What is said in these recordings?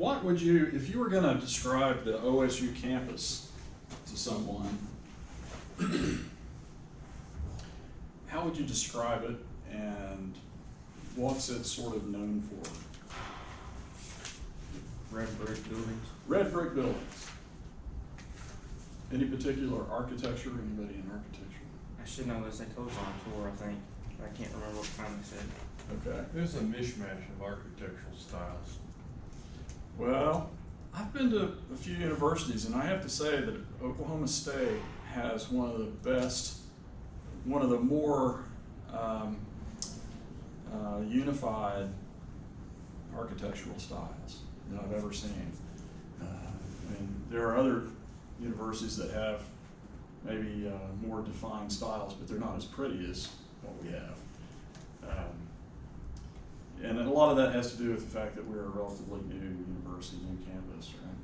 what would you, if you were going to describe the OSU campus to someone, how would you describe it, and what's it sort of known for? Red brick buildings. Red brick buildings. Any particular architecture? Anybody in architecture? I should know this. They told us on a tour, I think. But I can't remember what kind they said. Okay. There's a mishmash of architectural styles. Well, I've been to a few universities, and I have to say that Oklahoma State has one of the best, one of the more unified architectural styles that I've ever seen. And there are other universities that have maybe more defined styles, but they're not as pretty as what we have. And a lot of that has to do with the fact that we're a relatively new university, new campus, right?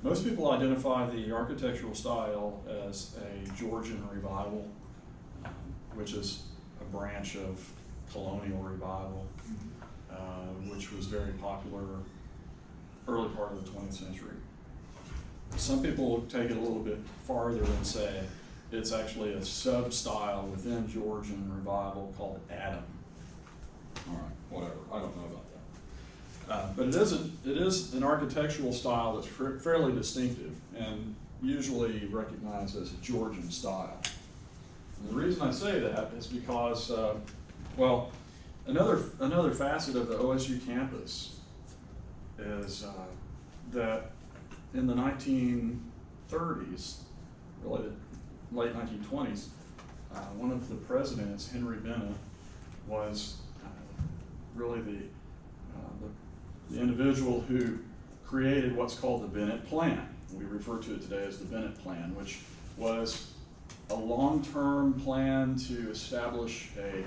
But most people identify the architectural style as a Georgian revival, which is a branch of colonial revival, which was very popular early part of the 20th century. Some people take it a little bit farther and say it's actually a sub-style within Georgian revival called Adam. All right, whatever. I don't know about that. But it is an architectural style that's fairly distinctive and usually recognized as a Georgian style. And the reason I say that is because, well, another facet of the OSU campus is that in the 1930s, really the late 1920s, one of the presidents, Henry Bennett, was really the individual who created what's called the Bennett Plan. We refer to it today as the Bennett Plan, which was a long-term plan to establish a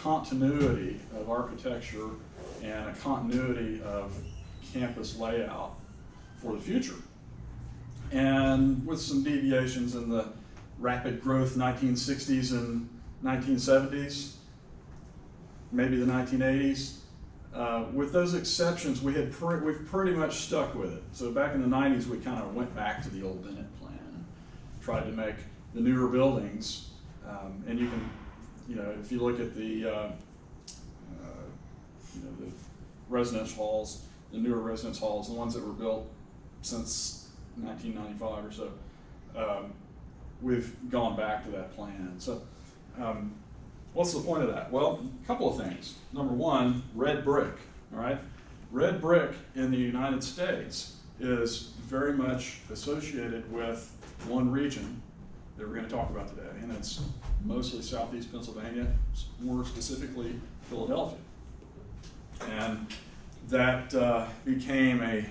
continuity of architecture and a continuity of campus layout for the future. And with some deviations in the rapid growth 1960s and 1970s, maybe the 1980s. With those exceptions, we've pretty much stuck with it. So back in the 90s, we kind of went back to the old Bennett Plan and tried to make the newer buildings. And you can, if you look at the, the residence halls, the newer residence halls, the ones that were built since 1995 or so, we've gone back to that plan. So. What's the point of that? Well, a couple of things. Number one, red brick, all right? Red brick in the United States is very much associated with one region that we're going to talk about today, and it's mostly southeast Pennsylvania, more specifically Philadelphia. And that became a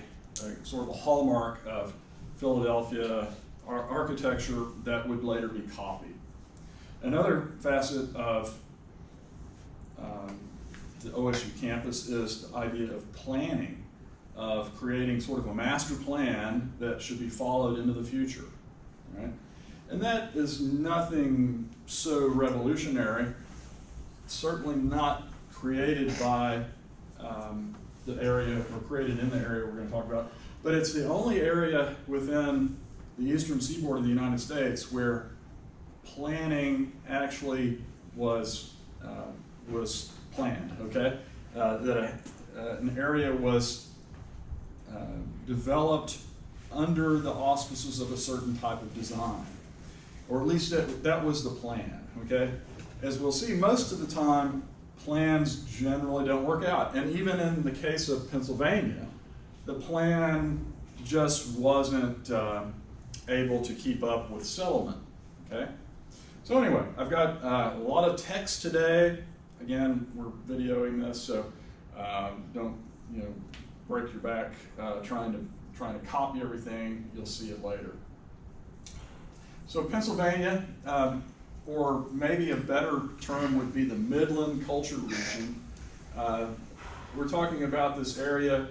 sort of a hallmark of Philadelphia architecture that would later be copied. Another facet of the OSU campus is the idea of planning, of creating sort of a master plan that should be followed into the future, right? And that is nothing so revolutionary, certainly not created by the area, or created in the area we're going to talk about, but it's the only area within the eastern seaboard of the United States where planning actually was planned, okay? That an area was developed under the auspices of a certain type of design, or at least that was the plan, okay? As we'll see, most of the time, plans generally don't work out. And even in the case of Pennsylvania, the plan just wasn't able to keep up with settlement, okay? So anyway, I've got a lot of text today. Again, we're videoing this, so don't break your back trying to copy everything. You'll see it later. So Pennsylvania, or maybe a better term would be the Midland culture region. We're talking about this area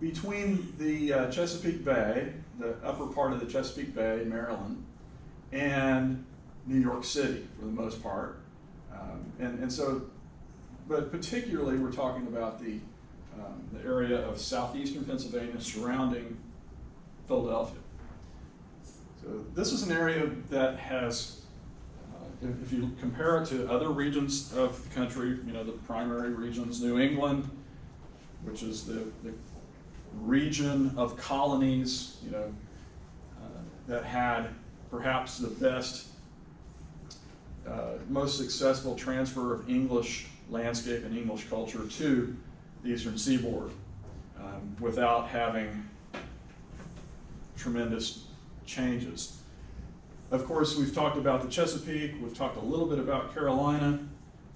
between the Chesapeake Bay, the upper part of the Chesapeake Bay, Maryland, and New York City for the most part. And so, but particularly we're talking about the the area of southeastern Pennsylvania surrounding Philadelphia. So this is an area that has, if you compare it to other regions of the country, you know, the primary regions, New England, which is the region of colonies, you know, that had perhaps the best, most successful transfer of English landscape and English culture to the eastern seaboard without having tremendous changes. Of course, we've talked about the Chesapeake, we've talked a little bit about Carolina.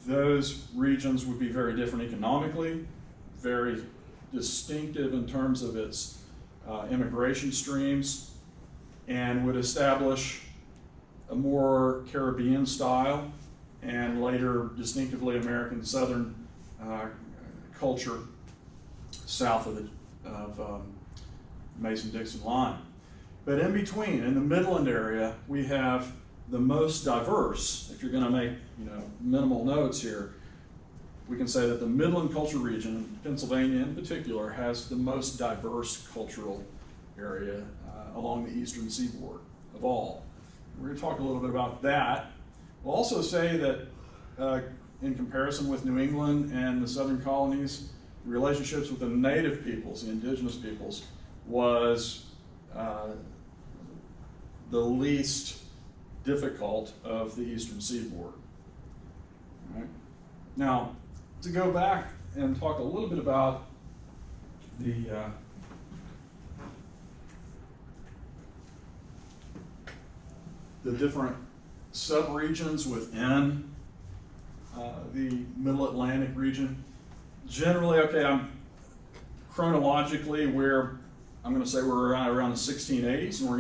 Those regions would be very different economically, very distinctive in terms of its immigration streams, and would establish a more Caribbean style and later distinctively American Southern culture south of the Mason-Dixon line. But in between, in the Midland area, we have the most diverse. If you're going to make, you know, minimal notes here, we can say that the Midland culture region, Pennsylvania in particular, has the most diverse cultural area along the eastern seaboard of all. We're going to talk a little bit about that. We'll also say that in comparison with New England and the southern colonies, the relationships with the native peoples, the indigenous peoples, was the least difficult of the eastern seaboard. All right. Now, to go back and talk a little bit about the different subregions within the Middle Atlantic region. Generally, okay, I'm chronologically I'm going to say we're around the 1680s, and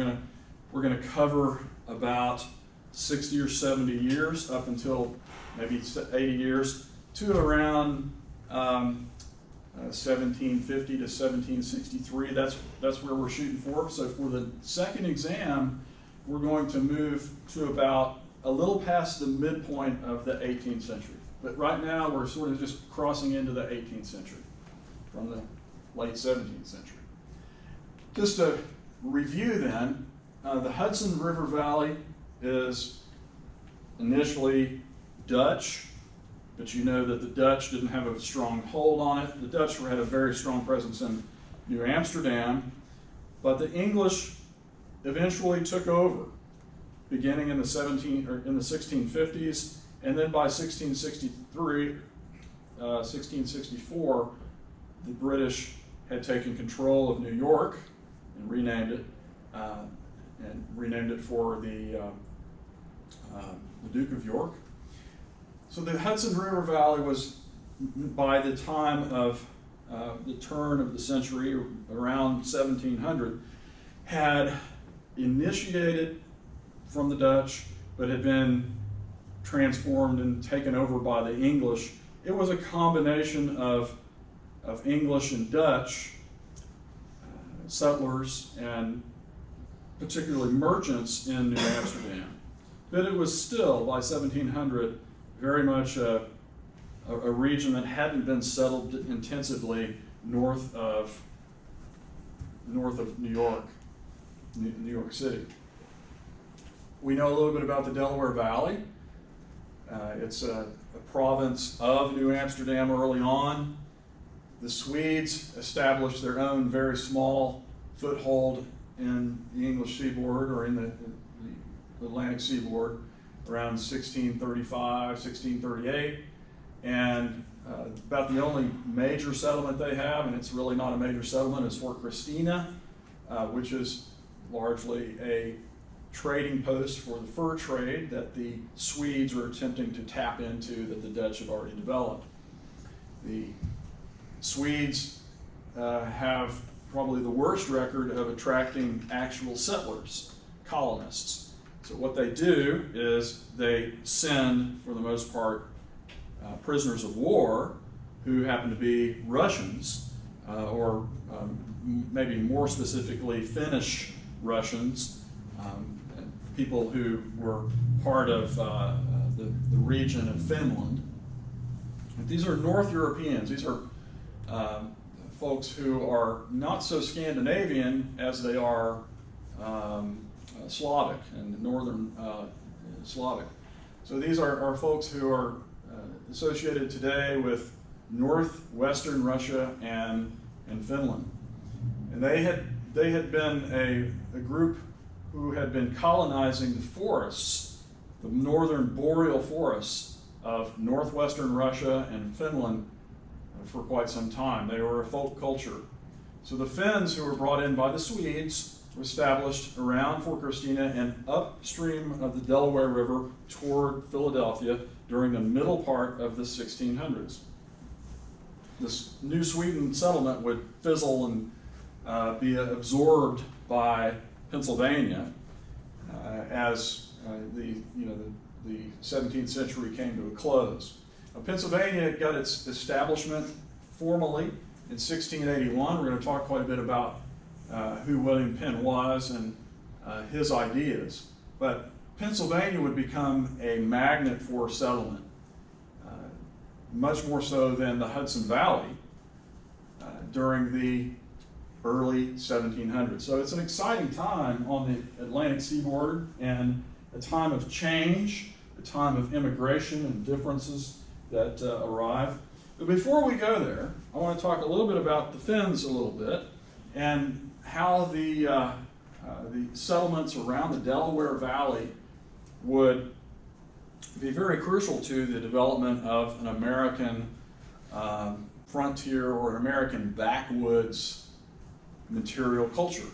we're going to cover about 60 or 70 years up until maybe 80 years to around 1750 to 1763. That's where we're shooting for. So for the second exam, we're going to move to about a little past the midpoint of the 18th century. But right now, we're sort of just crossing into the 18th century from the late 17th century. Just to review then, the Hudson River Valley is initially Dutch, but you know that the Dutch didn't have a strong hold on it. The Dutch had a very strong presence in New Amsterdam, but the English eventually took over, beginning in the 1650s, and then by 1664, the British had taken control of New York and renamed it for the Duke of York. So the Hudson River Valley was, by the time of the turn of the century, around 1700, had initiated from the Dutch, but had been transformed and taken over by the English. It was a combination of English and Dutch settlers and particularly merchants in New Amsterdam. But it was still, by 1700, very much a region that hadn't been settled intensively north of New York City. We know a little bit about the Delaware Valley. It's a province of New Amsterdam early on. The Swedes established their own very small foothold in the English seaboard, or in the Atlantic seaboard, around 1635, 1638. And about the only major settlement they have, and it's really not a major settlement, is Fort Christina, which is largely a trading post for the fur trade that the Swedes are attempting to tap into that the Dutch have already developed. The Swedes have probably the worst record of attracting actual settlers, colonists. So what they do is they send, for the most part, prisoners of war who happen to be Russians, or maybe more specifically Finnish Russians, people who were part of the region of Finland. These are North Europeans. These are folks who are not so Scandinavian as they are Slavic and northern Slavic. So these are folks who are associated today with northwestern Russia and Finland. And they had been a group who had been colonizing the forests, the northern boreal forests of northwestern Russia and Finland for quite some time. They were a folk culture. So the Finns, who were brought in by the Swedes, were established around Fort Christina and upstream of the Delaware River toward Philadelphia during the middle part of the 1600s. This New Sweden settlement would fizzle and be absorbed by Pennsylvania as the 17th century came to a close. Pennsylvania got its establishment formally in 1681. We're going to talk quite a bit about who William Penn was and his ideas. But Pennsylvania would become a magnet for settlement, much more so than the Hudson Valley during the early 1700s. So it's an exciting time on the Atlantic seaboard and a time of change, a time of immigration and differences that arrive. But before we go there, I want to talk a little bit about the Finns a little bit and how the settlements around the Delaware Valley would be very crucial to the development of an American frontier or an American backwoods material culture.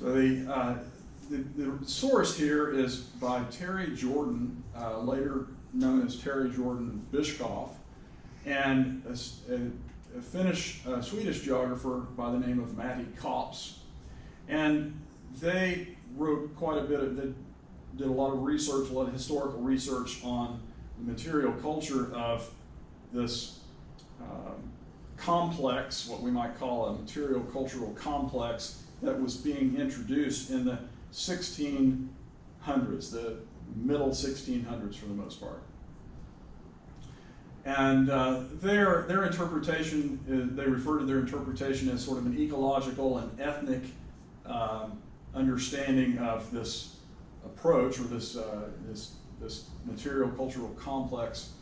So the source here is by Terry Jordan, later known as Terry Jordan Bishkoff, and a Swedish geographer by the name of Matti Kops. And they wrote quite a bit they did a lot of research, a lot of historical research on the material culture of this complex, what we might call a material cultural complex that was being introduced in the 1600s, the middle 1600s for the most part. And their interpretation, they refer to their interpretation as sort of an ecological and ethnic understanding of this approach or this material cultural complex.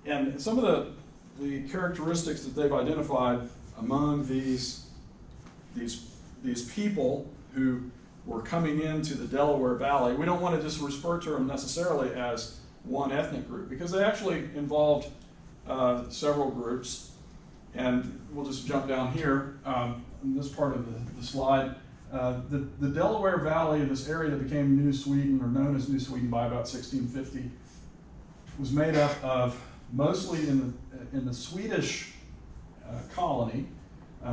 And some of the characteristics that they've identified among these people who were coming into the Delaware Valley, we don't want to just refer to them necessarily as one ethnic group, because they actually involved several groups. And we'll just jump down here in this part of the slide. The Delaware Valley, this area that became New Sweden, or known as New Sweden by about 1650, was made up of mostly in the Swedish colony,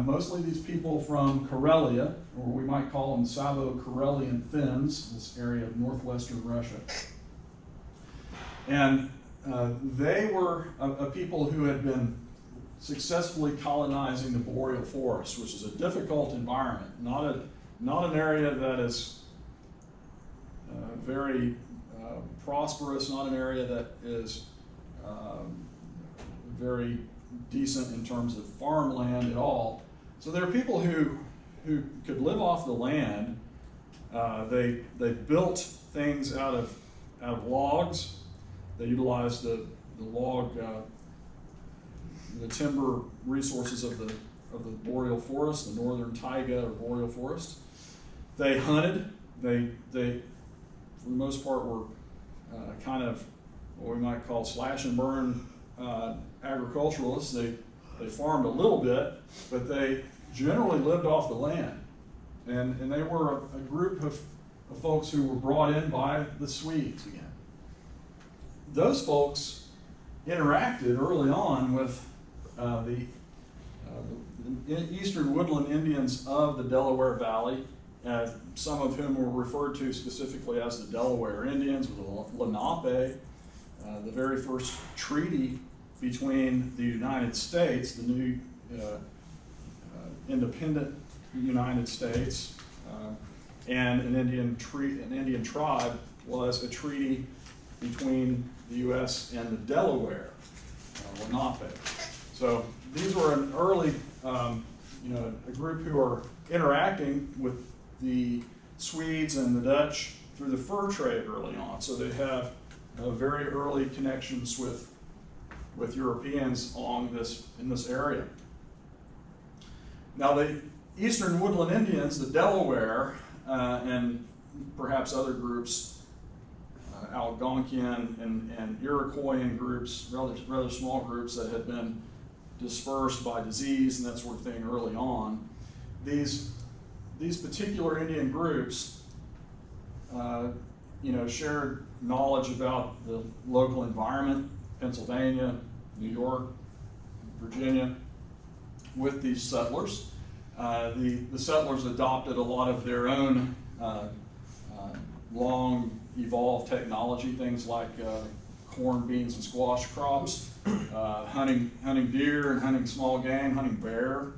mostly these people from Karelia, or we might call them Savo-Karelian Finns, this area of northwestern Russia. And they were a people who had been successfully colonizing the boreal forest, which is a difficult environment, not an area that is very prosperous, not an area that is very decent in terms of farmland at all. So there are people who could live off the land. They built things out of logs. They utilized the log, the timber resources of the boreal forest, the northern taiga or boreal forest. They hunted. They for the most part were kind of what we might call slash and burn agriculturalists. They farmed a little bit, but they generally lived off the land. And they were a group of folks who were brought in by the Swedes again. Those folks interacted early on with the eastern woodland Indians of the Delaware Valley, some of whom were referred to specifically as the Delaware Indians, or the Lenape. The very first treaty between the United States, the new independent United States, and an Indian tribe was a treaty between the U.S. and the Delaware, Lenape. So these were an early, a group who are interacting with the Swedes and the Dutch through the fur trade early on. So they have very early connections with Europeans in this area. Now the Eastern Woodland Indians, the Delaware, and perhaps other groups, Algonquian and Iroquoian groups, rather small groups that had been dispersed by disease and that sort of thing early on. These particular Indian groups, shared knowledge about the local environment, Pennsylvania, New York, Virginia, with these settlers. The settlers adopted a lot of their own long evolved technology, things like corn, beans, and squash crops, hunting deer and hunting small game, hunting bear.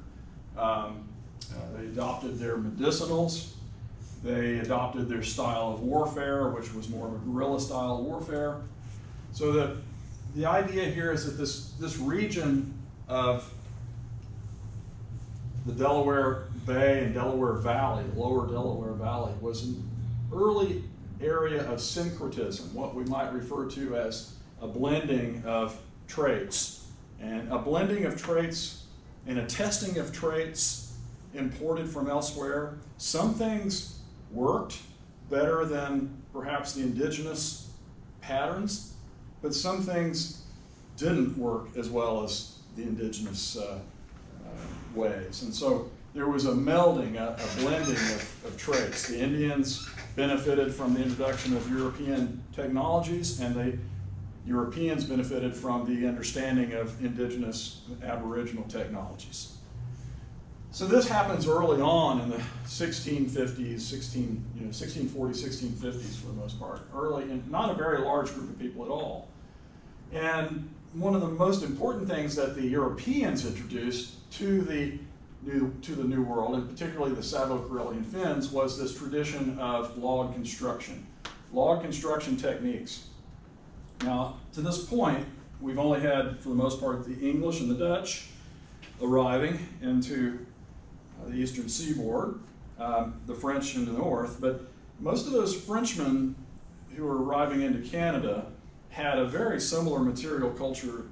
They adopted their medicinals. They adopted their style of warfare, which was more of a guerrilla style of warfare. So the idea here is that this region of the Delaware Bay and Delaware Valley, lower Delaware Valley, was an early area of syncretism, what we might refer to as a blending of traits. And a blending of traits and a testing of traits imported from elsewhere. Some things worked better than perhaps the indigenous patterns, but some things didn't work as well as the indigenous ways. And so there was a melding, a blending of traits. The Indians benefited from the introduction of European technologies, and the Europeans benefited from the understanding of indigenous Aboriginal technologies. So this happens early on in the 1650s, 1640s, 1650s for the most part. Early, and not a very large group of people at all. And one of the most important things that the Europeans introduced to the New World, and particularly the Savo-Karelian Finns, was this tradition of log construction techniques. Now, to this point, we've only had, for the most part, the English and the Dutch arriving into the eastern seaboard, the French in the north, but most of those Frenchmen who were arriving into Canada had a very similar material culture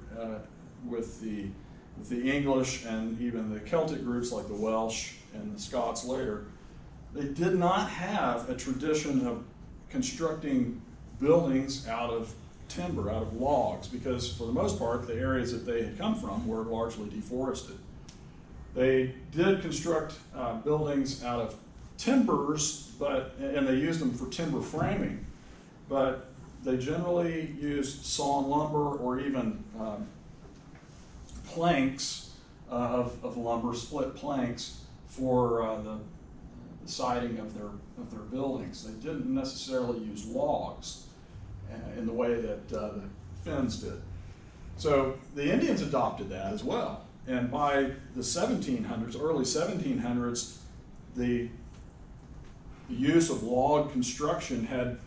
with the English and even the Celtic groups like the Welsh and the Scots later. They did not have a tradition of constructing buildings out of timber, out of logs, because for the most part, the areas that they had come from were largely deforested. They did construct buildings out of timbers, and they used them for timber framing, but they generally used sawn lumber or even planks of lumber, split planks, for the siding of their buildings. They didn't necessarily use logs in the way that the Finns did. So the Indians adopted that as well. And by the 1700s, early 1700s, the use of log construction had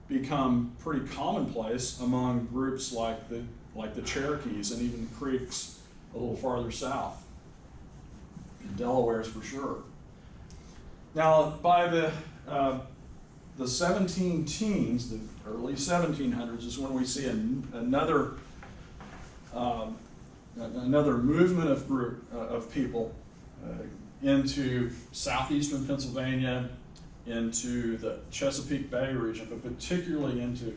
become pretty commonplace among groups like the Cherokees and even the Creeks a little farther south, in Delaware's for sure. Now, by the 17-teens, the early 1700s, is when we see another movement of people into southeastern Pennsylvania, into the Chesapeake Bay region, but particularly into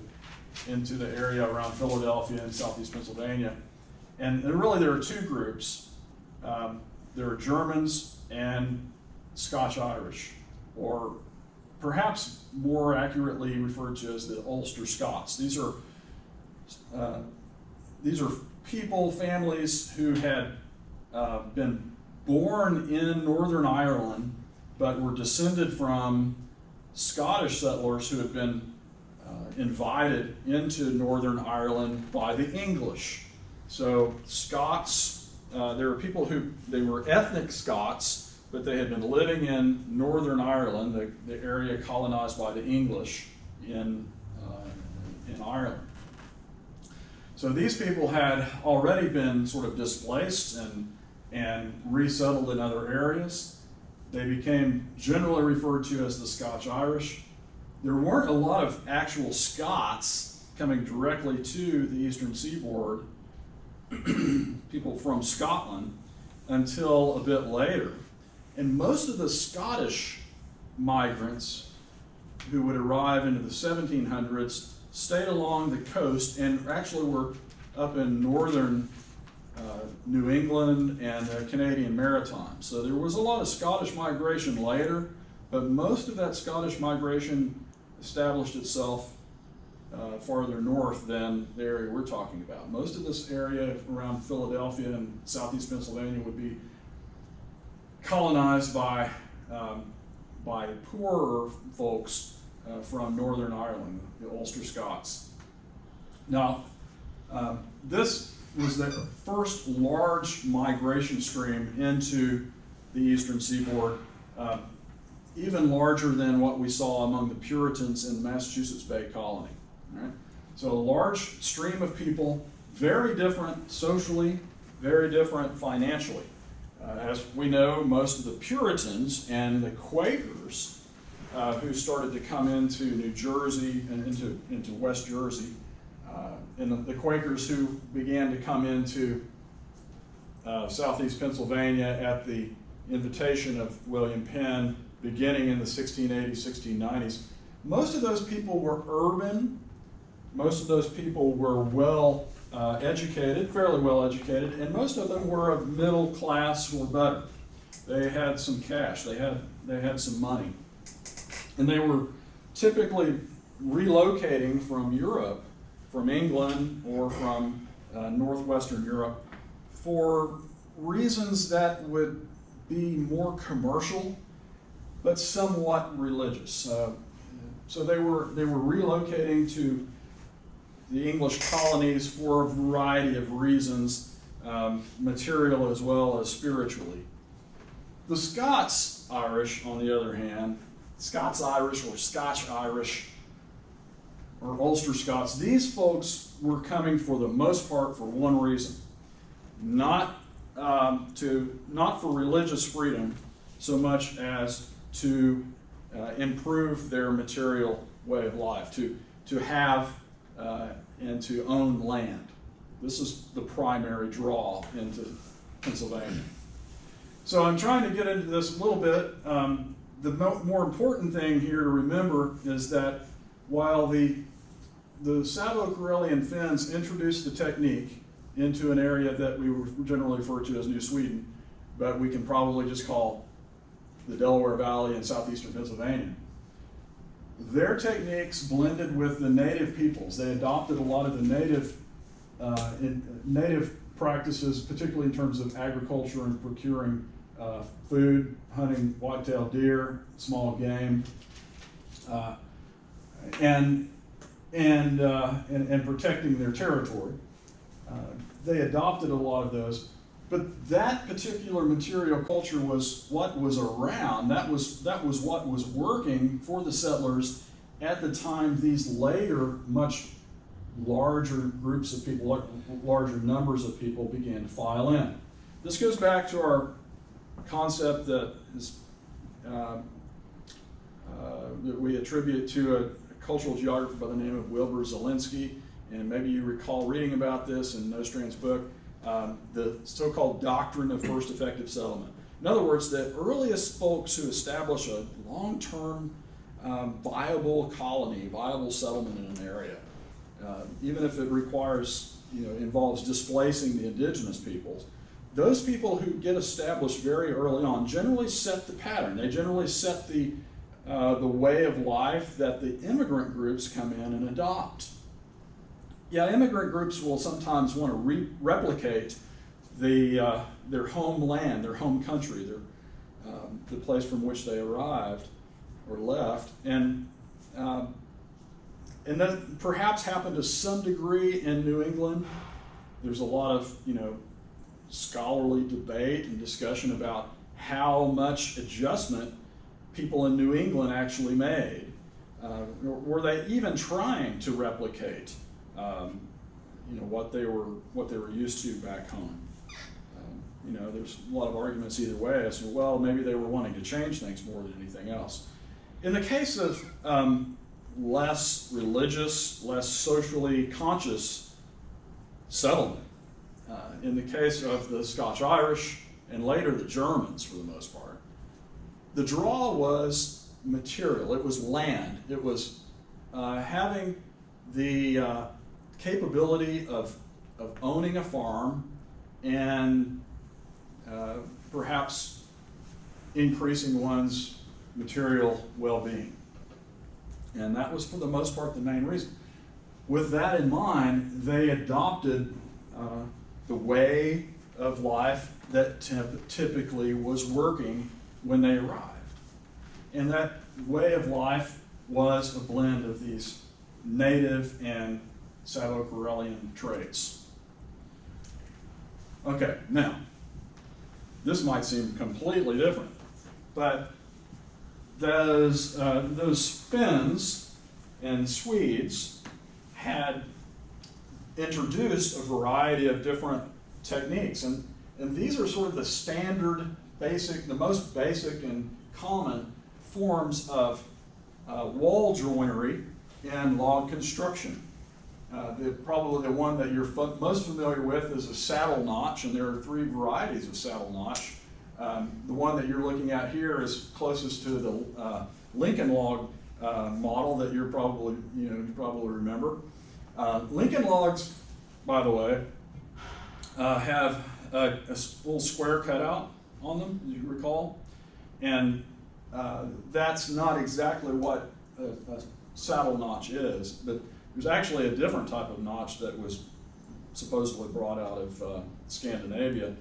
the area around Philadelphia and southeast Pennsylvania. And really there are two groups. There are Germans and Scotch-Irish, or perhaps more accurately referred to as the Ulster Scots. These are people, families who had been born in Northern Ireland, but were descended from Scottish settlers who had been invited into Northern Ireland by the English. So Scots, there were people they were ethnic Scots, but they had been living in Northern Ireland, the area colonized by the English in Ireland. So these people had already been sort of displaced and and resettled in other areas. They became generally referred to as the Scotch-Irish. There weren't a lot of actual Scots coming directly to the eastern seaboard, people from Scotland, until a bit later. And most of the Scottish migrants who would arrive into the 1700s stayed along the coast and actually were up in northern New England and the Canadian Maritimes. So there was a lot of Scottish migration later, but most of that Scottish migration established itself farther north than the area we're talking about. Most of this area around Philadelphia and southeast Pennsylvania would be colonized by poorer folks from Northern Ireland, the Ulster Scots. Now, this was the first large migration stream into the eastern seaboard, even larger than what we saw among the Puritans in the Massachusetts Bay Colony. All right? So a large stream of people, very different socially, very different financially. As we know, most of the Puritans and the Quakers who started to come into New Jersey and into West Jersey, and the Quakers who began to come into southeast Pennsylvania at the invitation of William Penn beginning in the 1680s, 1690s, most of those people were urban. Most of those people were well educated, fairly well educated, and most of them were of middle class or better. They had some cash, they had some money. And they were typically relocating from Europe, from England or from northwestern Europe, for reasons that would be more commercial, but somewhat religious. So they were relocating to the English colonies for a variety of reasons, material as well as spiritually. The Scots-Irish, on the other hand, Scots-Irish or Scotch-Irish or Ulster Scots, these folks were coming for the most part for one reason, not for religious freedom so much as to improve their material way of life, to have and to own land. This is the primary draw into Pennsylvania. So I'm trying to get into this a little bit. The more important thing here to remember is that while the Savo-Karelian Finns introduced the technique into an area that we would generally refer to as New Sweden, but we can probably just call the Delaware Valley and southeastern Pennsylvania, their techniques blended with the native peoples. They adopted a lot of the native practices, particularly in terms of agriculture and procuring food, hunting white-tailed deer, small game, and protecting their territory. They adopted a lot of those, but that particular material culture was what was around. That was what was working for the settlers at the time these later, much larger groups of people, larger numbers of people began to file in. This goes back to our concept that is that we attribute to a cultural geographer by the name of Wilbur Zielinski, and maybe you recall reading about this in Nostrand's book, the so-called doctrine of first effective settlement. In other words, the earliest folks who establish a long-term viable colony, viable settlement in an area, even if it requires, involves displacing the indigenous peoples, those people who get established very early on generally set the pattern. They generally set the way of life that the immigrant groups come in and adopt. Yeah, immigrant groups will sometimes want to replicate their homeland, their home country, the place from which they arrived or left, and that perhaps happened to some degree in New England. There's a lot of scholarly debate and discussion about how much adjustment people in New England actually made. Were they even trying to replicate what they were used to back home? there's a lot of arguments either way as to, well, maybe they were wanting to change things more than anything else. In the case of less religious, less socially conscious settlement, in the case of the Scotch-Irish and later the Germans for the most part, the draw was material. It was land. It was having the capability of owning a farm and perhaps increasing one's material well-being. And that was for the most part the main reason. With that in mind, they adopted the way of life that typically was working when they arrived. And that way of life was a blend of these native and Savo-Karelian traits. Okay, now, this might seem completely different, but those Finns and Swedes had introduced a variety of different techniques, and these are sort of the standard the most basic and common forms of wall joinery in log construction. Probably the one that you're most familiar with is a saddle notch, and there are 3 varieties of saddle notch. The one that you're looking at here is closest to the Lincoln log model that you probably remember. Lincoln logs, by the way, have a little square cutout on them, as you recall, and that's not exactly what a saddle notch is, but there's actually a different type of notch that was supposedly brought out of Scandinavia,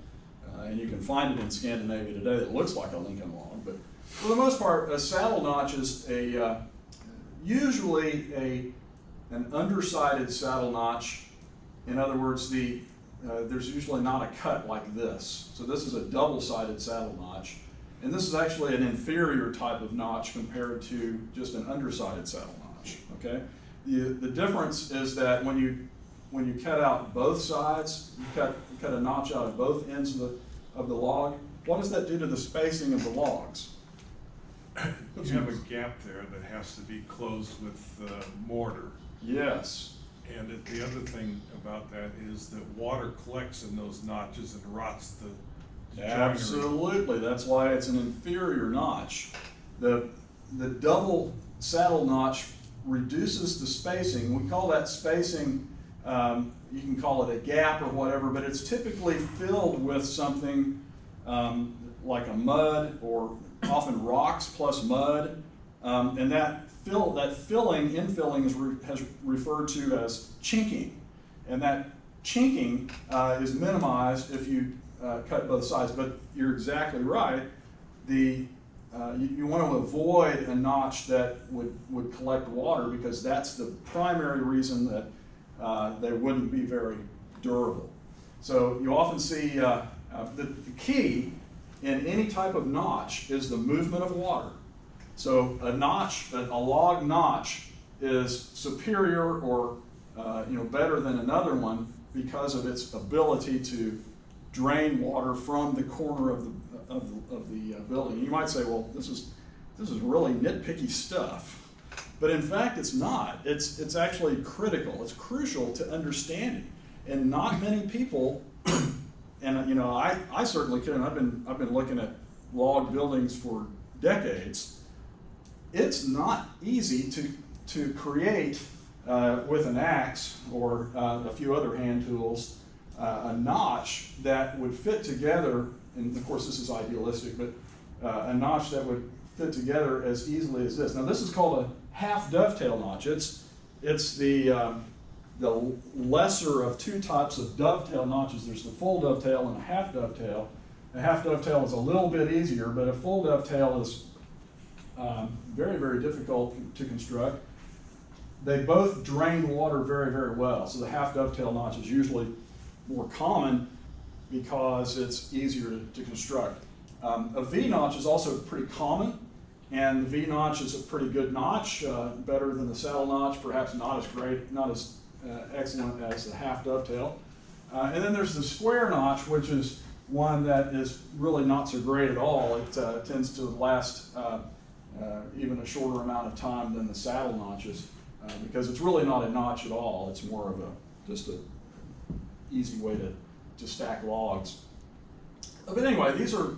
and you can find it in Scandinavia today that looks like a Lincoln log. But for the most part, a saddle notch is usually an undersided saddle notch. In other words, there's usually not a cut like this. So this is a double-sided saddle notch. And this is actually an inferior type of notch compared to just an undersided saddle notch, okay? The difference is that when you cut out both sides, you cut a notch out of both ends of the log, what does that do to the spacing of the logs? You have a gap there that has to be closed with mortar. Yes. And the other thing about that is that water collects in those notches and rots the joinery. Absolutely, that's why it's an inferior notch. The double saddle notch reduces the spacing. We call that spacing, you can call it a gap or whatever, but it's typically filled with something like a mud or often rocks plus mud, and that infilling is referred to as chinking, and that chinking is minimized if you cut both sides. But you're exactly right. You want to avoid a notch that would collect water, because that's the primary reason that they wouldn't be very durable. So you often see the key in any type of notch is the movement of water. So a log notch is superior or better than another one because of its ability to drain water from the corner of the building. You might say, well, this is really nitpicky stuff, but in fact it's not. It's actually critical. It's crucial to understanding, and not many people. And I certainly can. I've been looking at log buildings for decades. It's not easy to create with an axe or a few other hand tools a notch that would fit together. And of course, this is idealistic, but a notch that would fit together as easily as this. Now, this is called a half dovetail notch. It's the lesser of 2 types of dovetail notches. There's the full dovetail and a half dovetail. A half dovetail is a little bit easier, but a full dovetail is very, very difficult to construct. They both drain water very, very well. So the half dovetail notch is usually more common because it's easier to construct. A V-notch is also pretty common, and the V-notch is a pretty good notch, better than the saddle notch, perhaps not as great, not as excellent as the half dovetail. And then there's the square notch, which is one that is really not so great at all. It tends to last even a shorter amount of time than the saddle notches because it's really not a notch at all. It's more of just a easy way to stack logs. But anyway, these are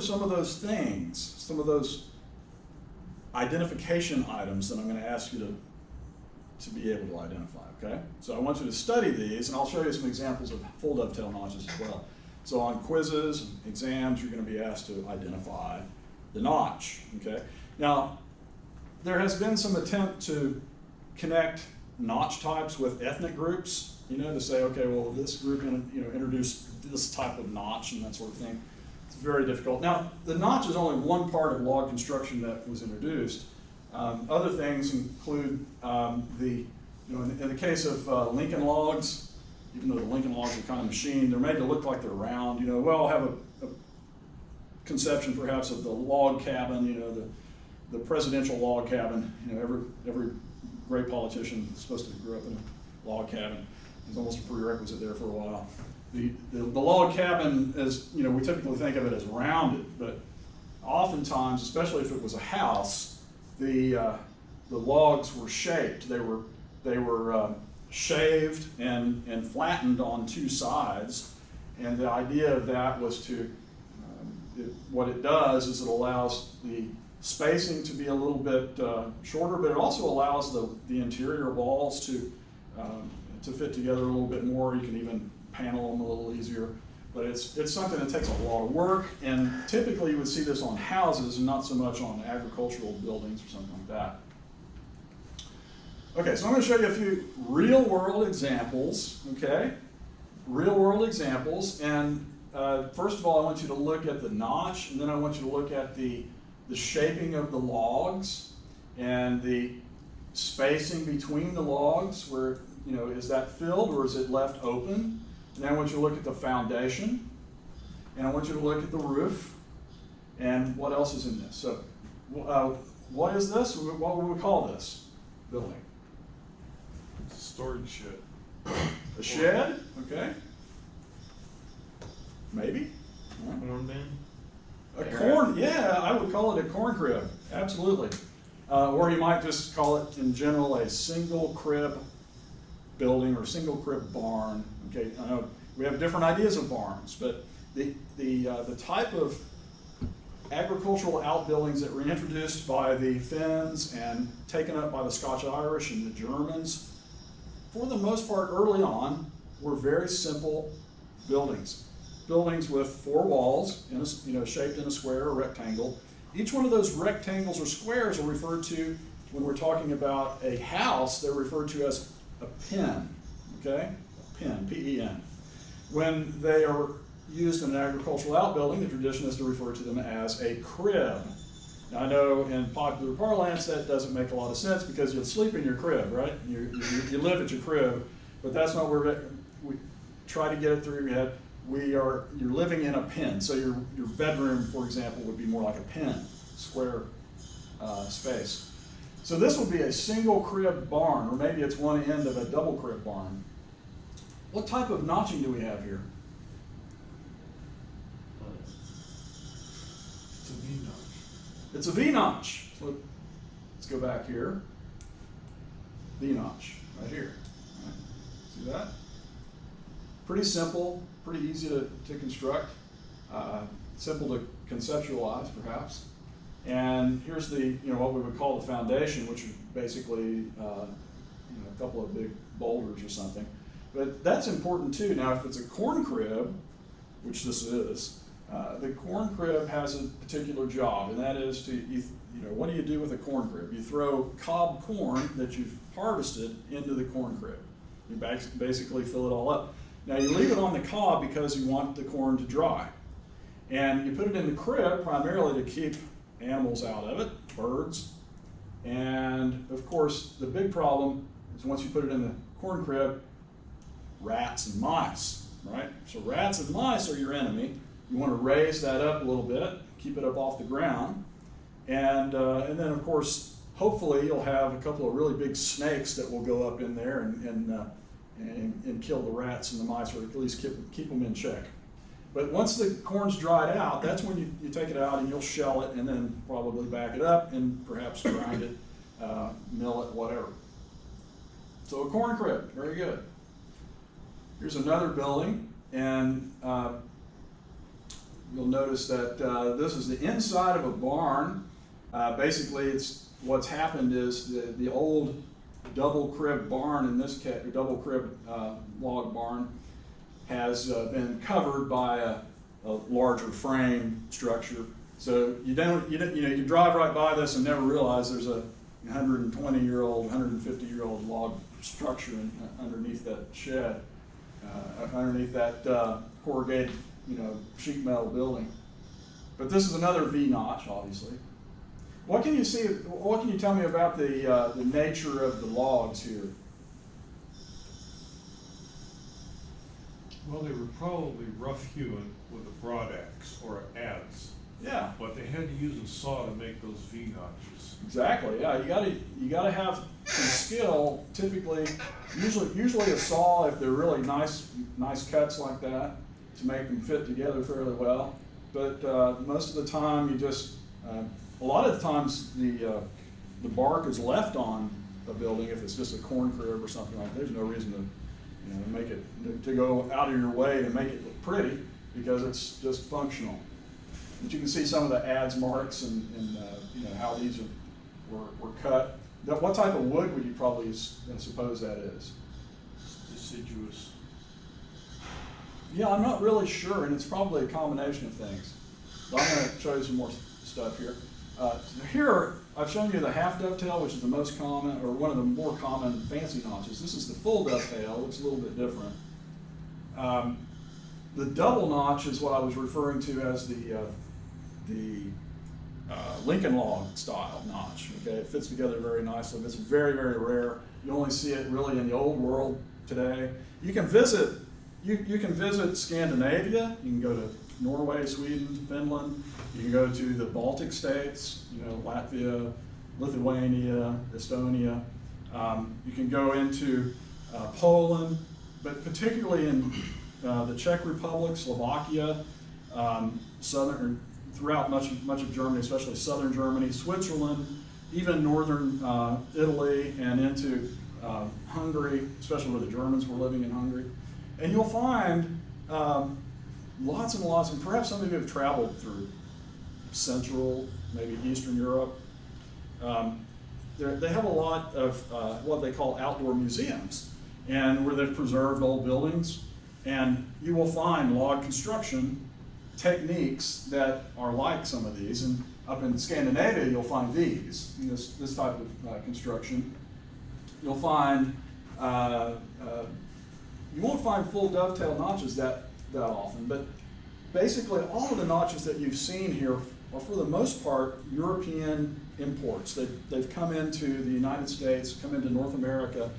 some of those things, some of those identification items that I'm going to ask you to be able to identify, okay? So I want you to study these, and I'll show you some examples of full dovetail notches as well. So on quizzes and exams, you're going to be asked to identify the notch, okay? Now, there has been some attempt to connect notch types with ethnic groups, you know, to say, okay, well, this group, introduced this type of notch and that sort of thing. It's very difficult. Now, the notch is only one part of log construction that was introduced. Other things include in the case of Lincoln logs, even though the Lincoln logs are kind of machined, they're made to look like they're round. You know, we all have a conception perhaps of the log cabin, you know, the presidential log cabin. You know, every great politician is supposed to grow up in a log cabin. It's almost a prerequisite there for a while. The log cabin is, you know, we typically think of it as rounded, but oftentimes, especially if it was a house, the logs were shaped. They were shaved and flattened on two sides, and the idea of that was to what it does is it allows the spacing to be a little bit shorter, but it also allows the interior walls to fit together a little bit more. You can even panel them a little easier, but it's something that takes a lot of work, and typically you would see this on houses and not so much on agricultural buildings or something like that. Okay, so I'm going to show you a few real-world examples, okay? Real-world examples, and first of all, I want you to look at the notch, and then I want you to look at the shaping of the logs and the spacing between the logs, where, you know, is that filled or is it left open? And then I want you to look at the foundation, and I want you to look at the roof, and what else is in this? So, what is this? What would we call this building? It's a storage shed. A shed? Okay. Maybe. Corn bin? A corn, yeah, I would call it a corn crib, absolutely. Or you might just call it, in general, a single crib building or single crib barn. Okay, I know we have different ideas of barns, but the type of agricultural outbuildings that were introduced by the Finns and taken up by the Scotch-Irish and the Germans, for the most part early on, were very simple buildings. Buildings with four walls, shaped in a square or rectangle. Each one of those rectangles or squares are referred to, when we're talking about a house, they're referred to as a pen, okay? A pen, P-E-N. When they are used in an agricultural outbuilding, the tradition is to refer to them as a crib. Now, I know in popular parlance that doesn't make a lot of sense because you'll sleep in your crib, right? You live at your crib, but that's not where we try to get it through your head. You're living in a pen, so your bedroom, for example, would be more like a pen, square space. So this would be a single crib barn, or maybe it's one end of a double crib barn. What type of notching do we have here? It's a V-notch. It's a V-notch. So let's go back here. V-notch, right here. All right. See that? Pretty simple, pretty easy to construct, simple to conceptualize, perhaps. And here's what we would call the foundation, which is basically a couple of big boulders or something. But that's important too. Now, if it's a corn crib, which this is, the corn crib has a particular job, and that is what do you do with a corn crib? You throw cob corn that you've harvested into the corn crib. You basically fill it all up. Now, you leave it on the cob because you want the corn to dry. And you put it in the crib primarily to keep animals out of it, birds. And of course, the big problem is once you put it in the corn crib, rats and mice, right? So rats and mice are your enemy. You want to raise that up a little bit, keep it up off the ground. And then, of course, hopefully you'll have a couple of really big snakes that will go up in there and kill the rats and the mice, or at least keep them in check. But once the corn's dried out, that's when you take it out and you'll shell it and then probably back it up and perhaps grind it, mill it, whatever. So a corn crib, very good. Here's another building, and you'll notice that this is the inside of a barn. Basically, what's happened is the old double crib barn in this case, or double crib log barn, has been covered by a larger frame structure. So you can drive right by this and never realize there's a 120-year-old, 150-year-old log structure underneath that shed, underneath that corrugated, sheet metal building. But this is another V-notch, obviously. What can you tell me about the nature of the logs here? Well, they were probably rough-hewn with a broadaxe or an adze. Yeah. But they had to use a saw to make those V-notches. Exactly. Yeah, you gotta have some skill. Typically, usually a saw if they're really nice cuts like that to make them fit together fairly well. But most of the time, a lot of the times the bark is left on a building if it's just a corn crib or something like that. There's no reason to make it to go out of your way to make it look pretty because it's just functional. But you can see some of the adze marks and how these were cut. Now, what type of wood would you probably suppose that is? Deciduous. Yeah, I'm not really sure, and it's probably a combination of things. But I'm going to show you some more stuff here. Here, I've shown you the half dovetail, which is the most common, or one of the more common fancy notches. This is the full dovetail, which is a little bit different. The double notch is what I was referring to as the Lincoln log style notch. Okay, it fits together very nicely. It's very, very rare. You only see it really in the old world today. You can visit Scandinavia. You can go to Norway, Sweden, Finland. You can go to the Baltic states, Latvia, Lithuania, Estonia. You can go into Poland, but particularly in the Czech Republic, Slovakia, throughout much of Germany, especially southern Germany, Switzerland, even northern Italy, and into Hungary, especially where the Germans were living in Hungary. And you'll find lots and lots, and perhaps some of you have traveled through Central, maybe Eastern Europe. They have a lot of what they call outdoor museums, and where they've preserved old buildings. And you will find log construction techniques that are like some of these. And up in Scandinavia, you'll find these, this type of construction. You'll find, you won't find full dovetail notches that often, but basically all of the notches that you've seen here are for the most part European imports. They've come into the United States, come into North America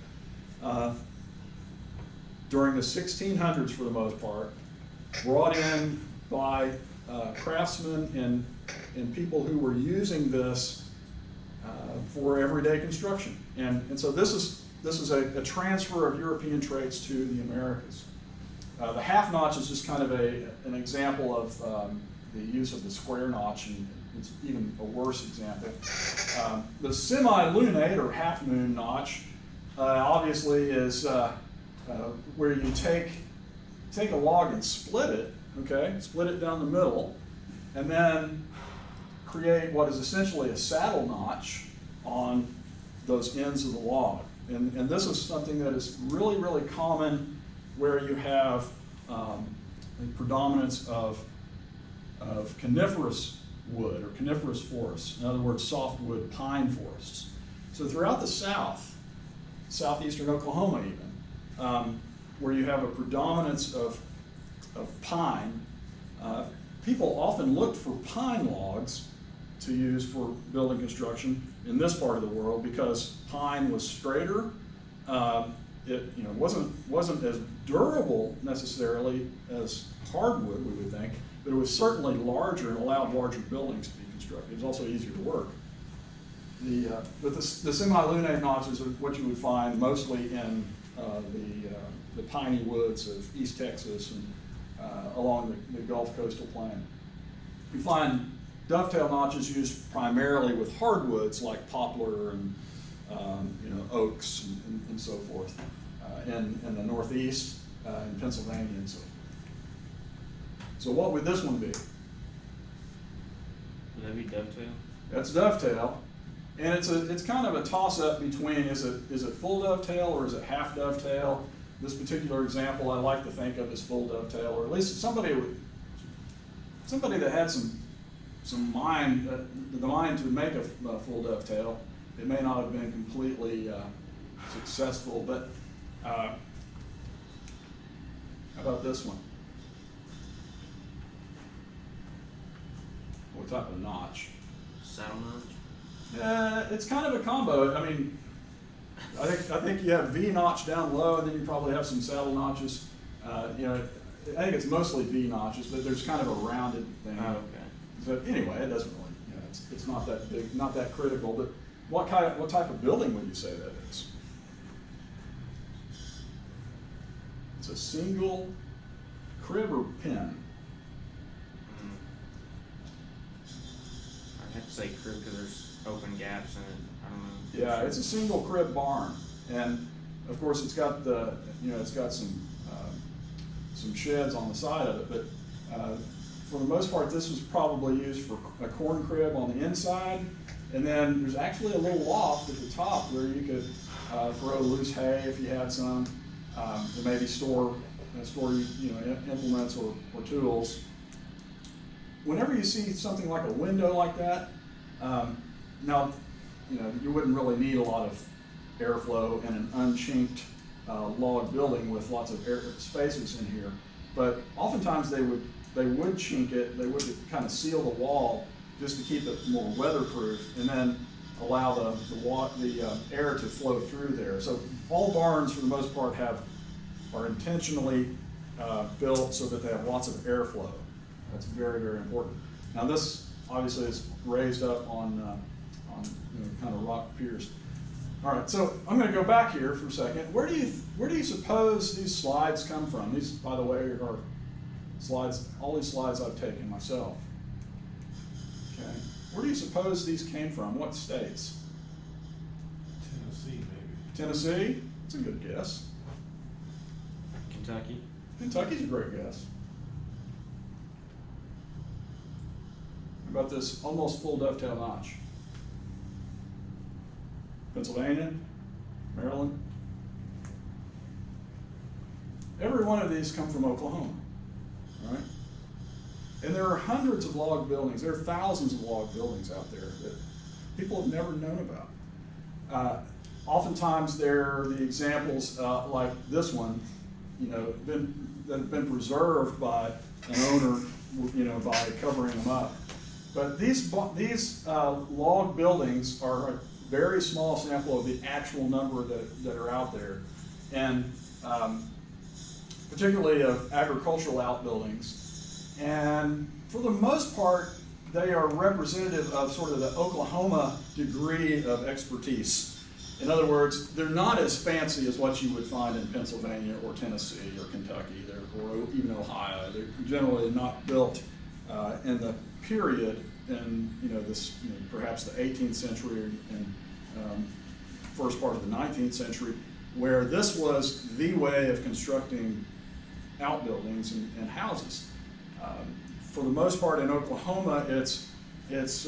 during the 1600s for the most part, brought in by craftsmen and people who were using this for everyday construction. And so this is a transfer of European traits to the Americas. The half notch is just kind of an example of the use of the square notch, and it's even a worse example. The semi-lunate or half moon notch obviously is where you take a log and split it, split it down the middle, and then create what is essentially a saddle notch on those ends of the log. And this is something that is really, really common where you have a predominance of coniferous wood or coniferous forests. In other words, softwood pine forests. So throughout the South, southeastern Oklahoma even, where you have a predominance of pine, people often looked for pine logs to use for building construction in this part of the world because pine was straighter. It wasn't as durable necessarily as hardwood, we would think, but it was certainly larger and allowed larger buildings to be constructed. It was also easier to work. But the semi-lunate notches are what you would find mostly in the piney woods of East Texas and along the Gulf coastal plain. You find dovetail notches used primarily with hardwoods like poplar and oaks and so forth in the Northeast, in Pennsylvania and so forth. So what would this one be? Would that be dovetail? That's dovetail, and it's kind of a toss-up between is it full dovetail or is it half dovetail? This particular example I like to think of as full dovetail, or at least somebody that had some mind, the mind to make a full dovetail. It may not have been completely successful, but how about this one? What type of notch? Saddle notch? It's kind of a combo. I mean, I think you have V notch down low, and then you probably have some saddle notches. I think it's mostly V notches, but there's kind of a rounded thing. Oh, okay. So anyway, it doesn't really, it's not that big, not that critical. But what type of building would you say that is? It's a single crib or pen. I'd have to say crib because there's open gaps in it. I don't know. Yeah, it's a single crib barn, and of course it's got it's got some sheds on the side of it. But for the most part, this was probably used for a corn crib on the inside, and then there's actually a little loft at the top where you could throw loose hay if you had some, and maybe store implements or tools. Whenever you see something like a window like that, now you wouldn't really need a lot of airflow in an unchinked log building with lots of air spaces in here, but oftentimes they would chink it. They would kind of seal the wall just to keep it more weatherproof, and then allow the air to flow through there. So all barns, for the most part, are intentionally built so that they have lots of airflow. That's very, very important. Now this obviously is raised up on kind of rock piers. All right, so I'm going to go back here for a second. Where do you suppose these slides come from? These, by the way, are slides. All these slides I've taken myself. Okay, where do you suppose these came from? What states? Tennessee, maybe. Tennessee. That's a good guess. Kentucky? Kentucky's a great guess. How about this almost full dovetail notch? Pennsylvania, Maryland. Every one of these come from Oklahoma, right? And there are hundreds of log buildings. There are thousands of log buildings out there that people have never known about. Oftentimes, they're the examples like this one, that have been preserved by an owner, by covering them up. But these log buildings are a very small sample of the actual number that are out there, and particularly of agricultural outbuildings. And for the most part, they are representative of sort of the Oklahoma degree of expertise. In other words, they're not as fancy as what you would find in Pennsylvania or Tennessee or Kentucky or even Ohio. They're generally not built in the period in perhaps the 18th century and first part of the 19th century, where this was the way of constructing outbuildings and houses. For the most part in Oklahoma, it's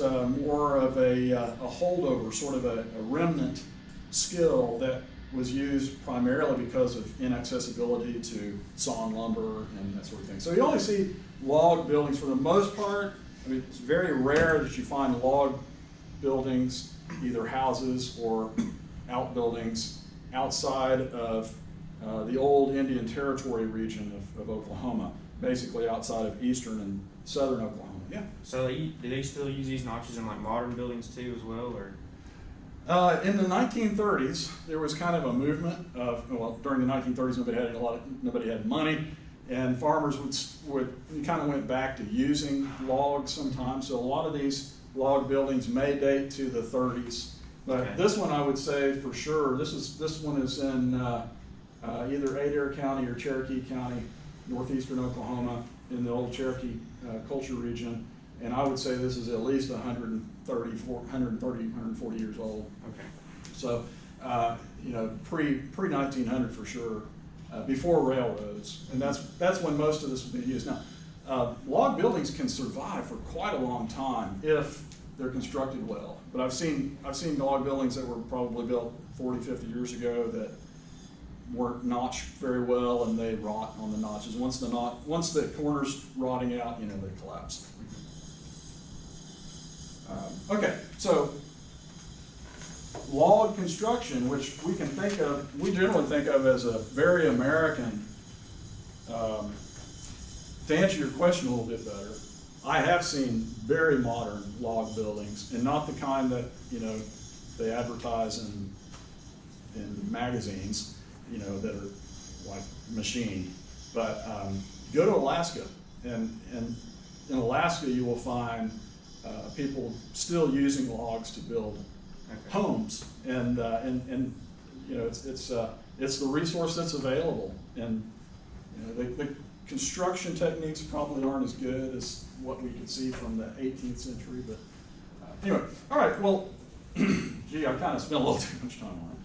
more of a holdover, sort of a remnant skill that was used primarily because of inaccessibility to sawn lumber and that sort of thing. So you only see log buildings for the most part. I mean, it's very rare that you find log buildings, either houses or outbuildings, outside of the old Indian Territory region of Oklahoma, basically outside of eastern and southern Oklahoma. Yeah. So do they still use these notches in like modern buildings too as well, or? In the 1930s, there was kind of a movement of, during the 1930s, nobody had money, and farmers would kind of went back to using logs sometimes. So a lot of these log buildings may date to the 30s, but okay. This one I would say for sure. This one is in either Adair County or Cherokee County, northeastern Oklahoma, in the old Cherokee culture region, and I would say this is at least 140 years old. Okay. So, you know, pre-1900 for sure, before railroads, and that's when most of this was being used. Now, log buildings can survive for quite a long time if they're constructed well. But I've seen log buildings that were probably built 40, 50 years ago that weren't notched very well, and they rot on the notches. Once the corner's rotting out, you know, they collapse. Okay, so log construction, which we generally think of as a very American. To answer your question a little bit better, I have seen very modern log buildings, and not the kind that, you know, they advertise in magazines, you know, that are like machined. But go to Alaska, and in Alaska you will find people still using logs to build homes, and you know, it's the resource that's available, and you know, the construction techniques probably aren't as good as what we could see from the 18th century, but anyway, all right, well, gee, I kind of spent a little too much time on it.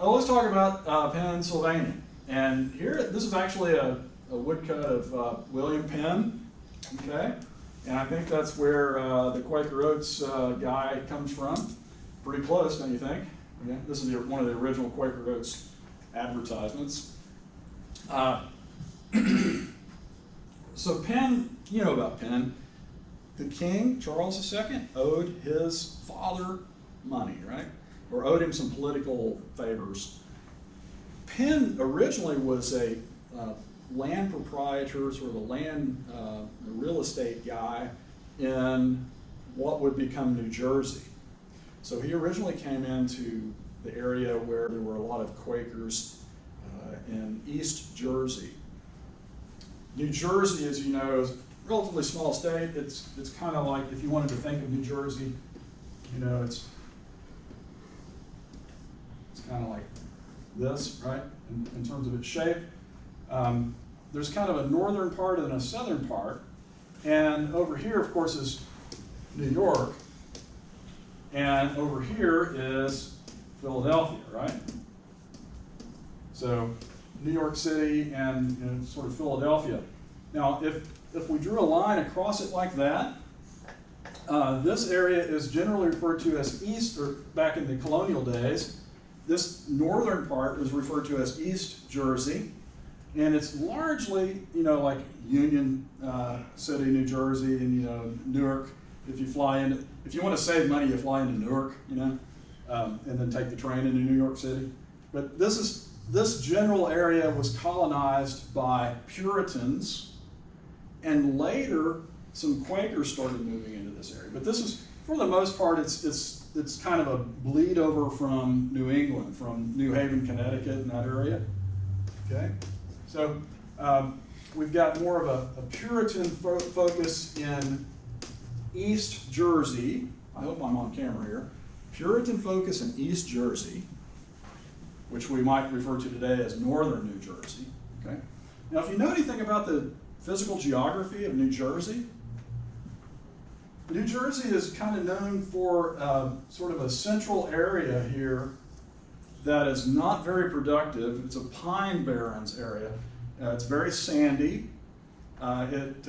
Let's talk about Pennsylvania, and here, this is actually a woodcut of William Penn, okay, and I think that's where the Quaker Oats guy comes from. Pretty close, don't you think? Okay. This is one of the original Quaker Oats advertisements. So Penn, you know about Penn. The king, Charles II, owed his father money, right? Or owed him some political favors. Penn originally was a land proprietor, sort of a real estate guy in what would become New Jersey. So he originally came into the area where there were a lot of Quakers in East Jersey. New Jersey, as you know, is a relatively small state. It's kind of like, if you wanted to think of New Jersey, you know, it's kind of like this, right, in terms of its shape. There's kind of a northern part and a southern part, and over here, of course, is New York, and over here is Philadelphia, right? So New York City and sort of Philadelphia. Now, if we drew a line across it like that, this area is generally referred to as East, or back in the colonial days, this northern part was referred to as East Jersey, and it's largely, you know, like Union City, New Jersey, and, you know, Newark. If you want to save money, you fly into Newark, you know, and then take the train into New York City. But this general area was colonized by Puritans, and later some Quakers started moving into this area. But this is, for the most part, it's kind of a bleed over from New England, from New Haven, Connecticut, and that area. Okay, so we've got more of a Puritan focus in East Jersey. I hope I'm on camera here. Puritan focus in East Jersey, which we might refer to today as northern New Jersey. Okay. Now, if you know anything about the physical geography of New Jersey, New Jersey is kind of known for sort of a central area here that is not very productive. It's a pine barrens area. It's very sandy. It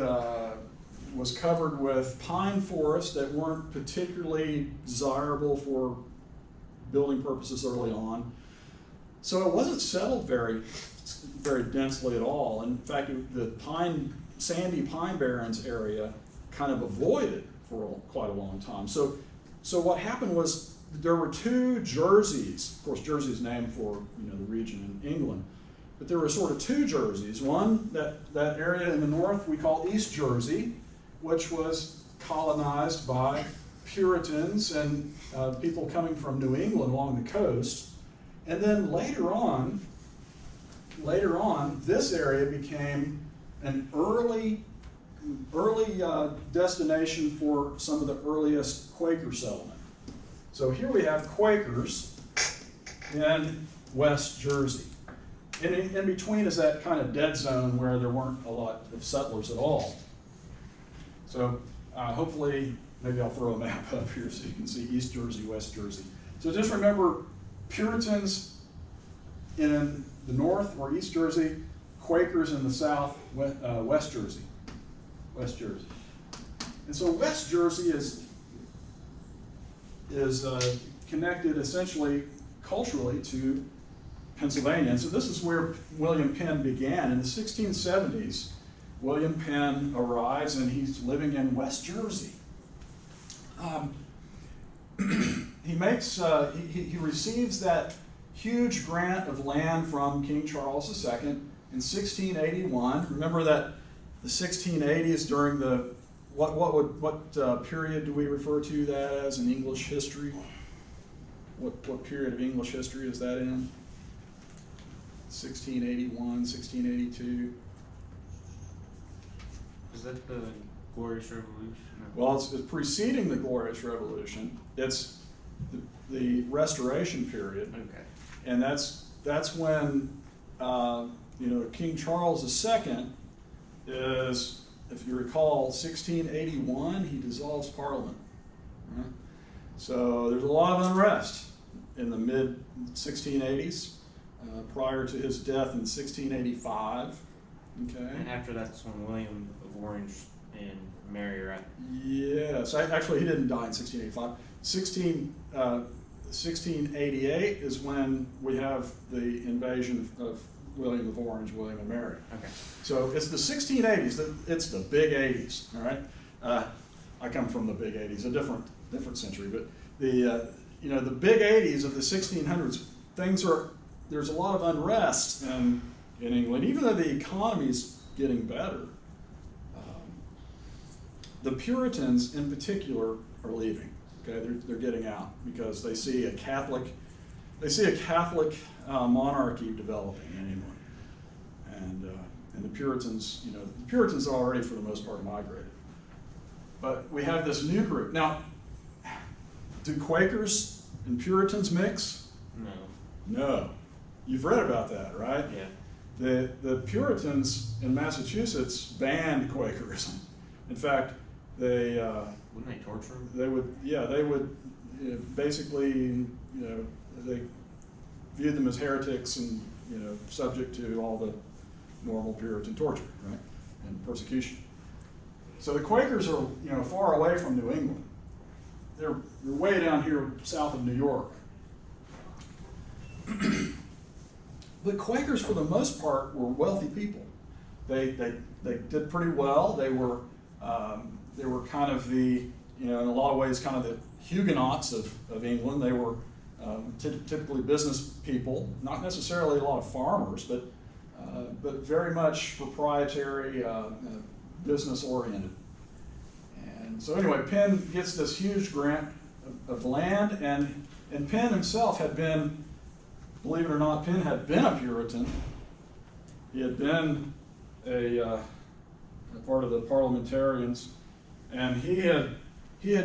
was covered with pine forests that weren't particularly desirable for building purposes early on. So it wasn't settled very densely at all. In fact, the sandy pine barrens area kind of avoided for quite a long time. So what happened was there were two Jerseys. Of course, Jersey is named for, you know, the region in England, but there were sort of two Jerseys. One, that area in the north we call East Jersey, which was colonized by Puritans and people coming from New England along the coast. And then later on, this area became an early destination for some of the earliest Quaker settlement. So here we have Quakers in West Jersey. in between is that kind of dead zone where there weren't a lot of settlers at all. So hopefully, maybe I'll throw a map up here so you can see East Jersey, West Jersey. So just remember, Puritans in the north or East Jersey, Quakers in the south, West Jersey. West Jersey. And so West Jersey is connected essentially culturally to Pennsylvania. And so this is where William Penn began. In the 1670s, William Penn arrives and he's living in West Jersey. He receives that huge grant of land from King Charles II in 1681. Remember that the 1680s during the what period do we refer to that as in English history? What period of English history is that in? 1681, 1682. Is that the Glorious Revolution? No. Well, it's preceding the Glorious Revolution. It's the Restoration period, Okay. and that's when King Charles II is, if you recall, 1681. He dissolves Parliament. Right? So there's a lot of unrest in the mid 1680s, prior to his death in 1685. Okay. And after that's when William of Orange and Mary are at. Yes, actually he didn't die in 1685. 1688 is when we have the invasion of William of Orange, William and Mary. Okay. So it's the 1680s. It's the big 80s. All right. I come from the big 80s, a different century, but the big 80s of the 1600s. There's a lot of unrest in England, even though the economy's getting better. The Puritans, in particular, are leaving. Okay, they're getting out because they see a Catholic monarchy developing in England, and the Puritans, the Puritans are already for the most part migrated. But we have this new group now. Do Quakers and Puritans mix? No. No. You've read about that, right? Yeah. The Puritans in Massachusetts banned Quakerism. In fact, they Wouldn't they torture them? they would basically, they viewed them as heretics and subject to all the normal Puritan torture, right, and persecution. So the Quakers are far away from New England. They're way down here south of New York. The Quakers, for the most part, were wealthy people. They did pretty well. They were kind of the, in a lot of ways, kind of the Huguenots of England. They were typically business people, not necessarily a lot of farmers, but very much proprietary, business oriented. And so anyway, Penn gets this huge grant of land, and Penn himself had been, believe it or not, Penn had been a Puritan. He had been a part of the parliamentarians, and he had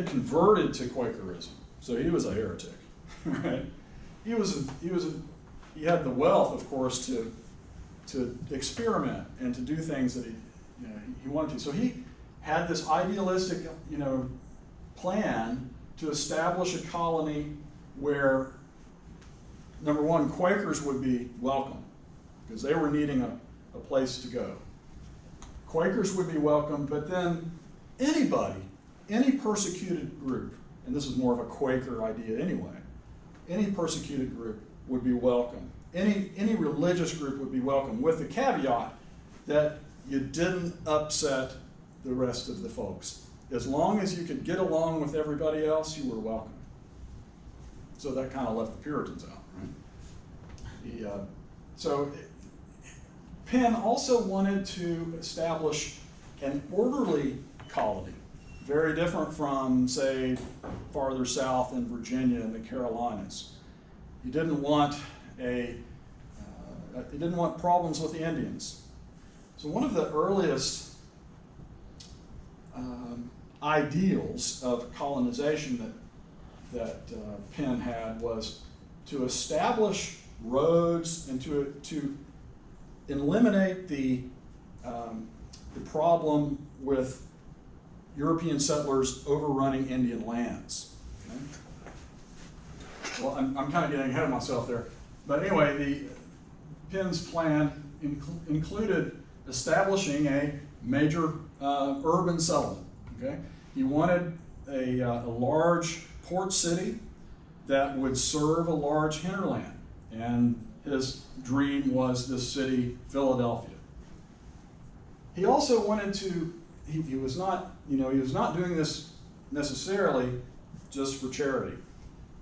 converted to Quakerism. So he was a heretic, right? He had the wealth, of course, to experiment and to do things that he wanted to. So he had this idealistic, plan to establish a colony where, number one, Quakers would be welcome because they were needing a place to go. Quakers would be welcome, but then anybody, any persecuted group, and this is more of a Quaker idea anyway, any persecuted group would be welcome. Any religious group would be welcome, with the caveat that you didn't upset the rest of the folks. As long as you could get along with everybody else, you were welcome. So that kind of left the Puritans out, right? So Penn also wanted to establish an orderly colony, very different from, say, farther south in Virginia and the Carolinas. He didn't want problems with the Indians. So one of the earliest ideals of colonization that Penn had was to establish roads and to eliminate the problem with European settlers overrunning Indian lands. Okay? Well, I'm kind of getting ahead of myself there. But anyway, Penn's plan included establishing a major urban settlement. Okay? He wanted a large port city that would serve a large hinterland. And his dream was this city, Philadelphia. He also wanted to, he was not doing this necessarily just for charity.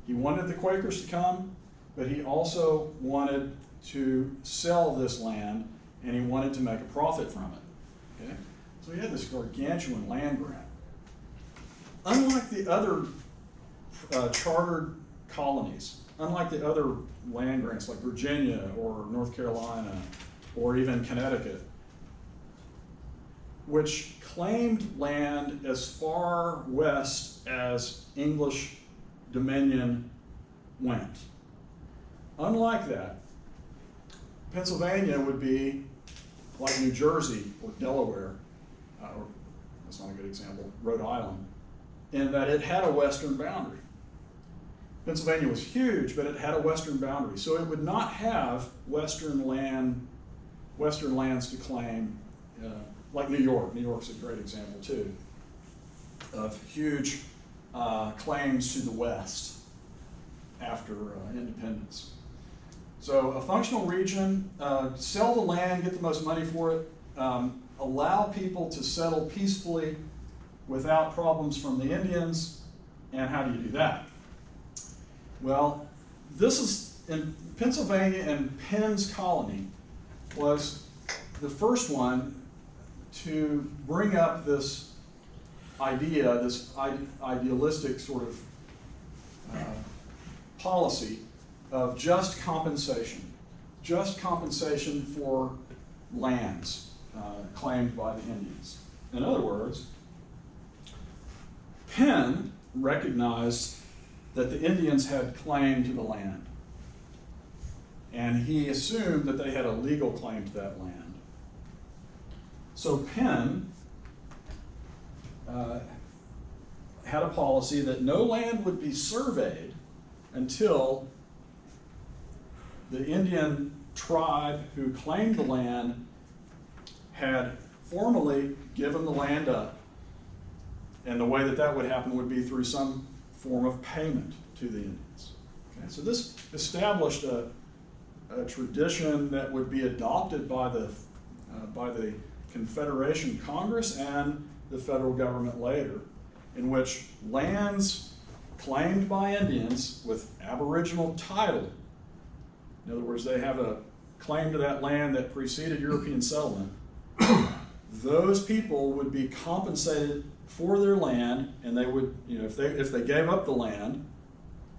He wanted the Quakers to come, but he also wanted to sell this land, and he wanted to make a profit from it. Okay? So he had this gargantuan land grant. Unlike the other chartered colonies, unlike the other land grants like Virginia or North Carolina or even Connecticut, which claimed land as far west as English dominion went. Unlike that, Pennsylvania would be like New Jersey or Delaware, or that's not a good example, Rhode Island, in that it had a western boundary. Pennsylvania was huge, but it had a western boundary, so it would not have western lands to claim, like New York. New York's a great example too, of huge claims to the west after independence. So a functional region, sell the land, get the most money for it, allow people to settle peacefully without problems from the Indians, and how do you do that? Well, this is, in Pennsylvania, and Penn's colony was the first one to bring up this idea, this idealistic sort of policy of just compensation for lands claimed by the Indians. In other words, Penn recognized that the Indians had claim to the land, and he assumed that they had a legal claim to that land. So Penn had a policy that no land would be surveyed until the Indian tribe who claimed the land had formally given the land up, and the way that that would happen would be through some form of payment to the Indians. Okay? So this established a tradition that would be adopted by the Confederation Congress and the federal government later, in which lands claimed by Indians with aboriginal title, in other words, they have a claim to that land that preceded European settlement, those people would be compensated for their land, and they would, if they gave up the land,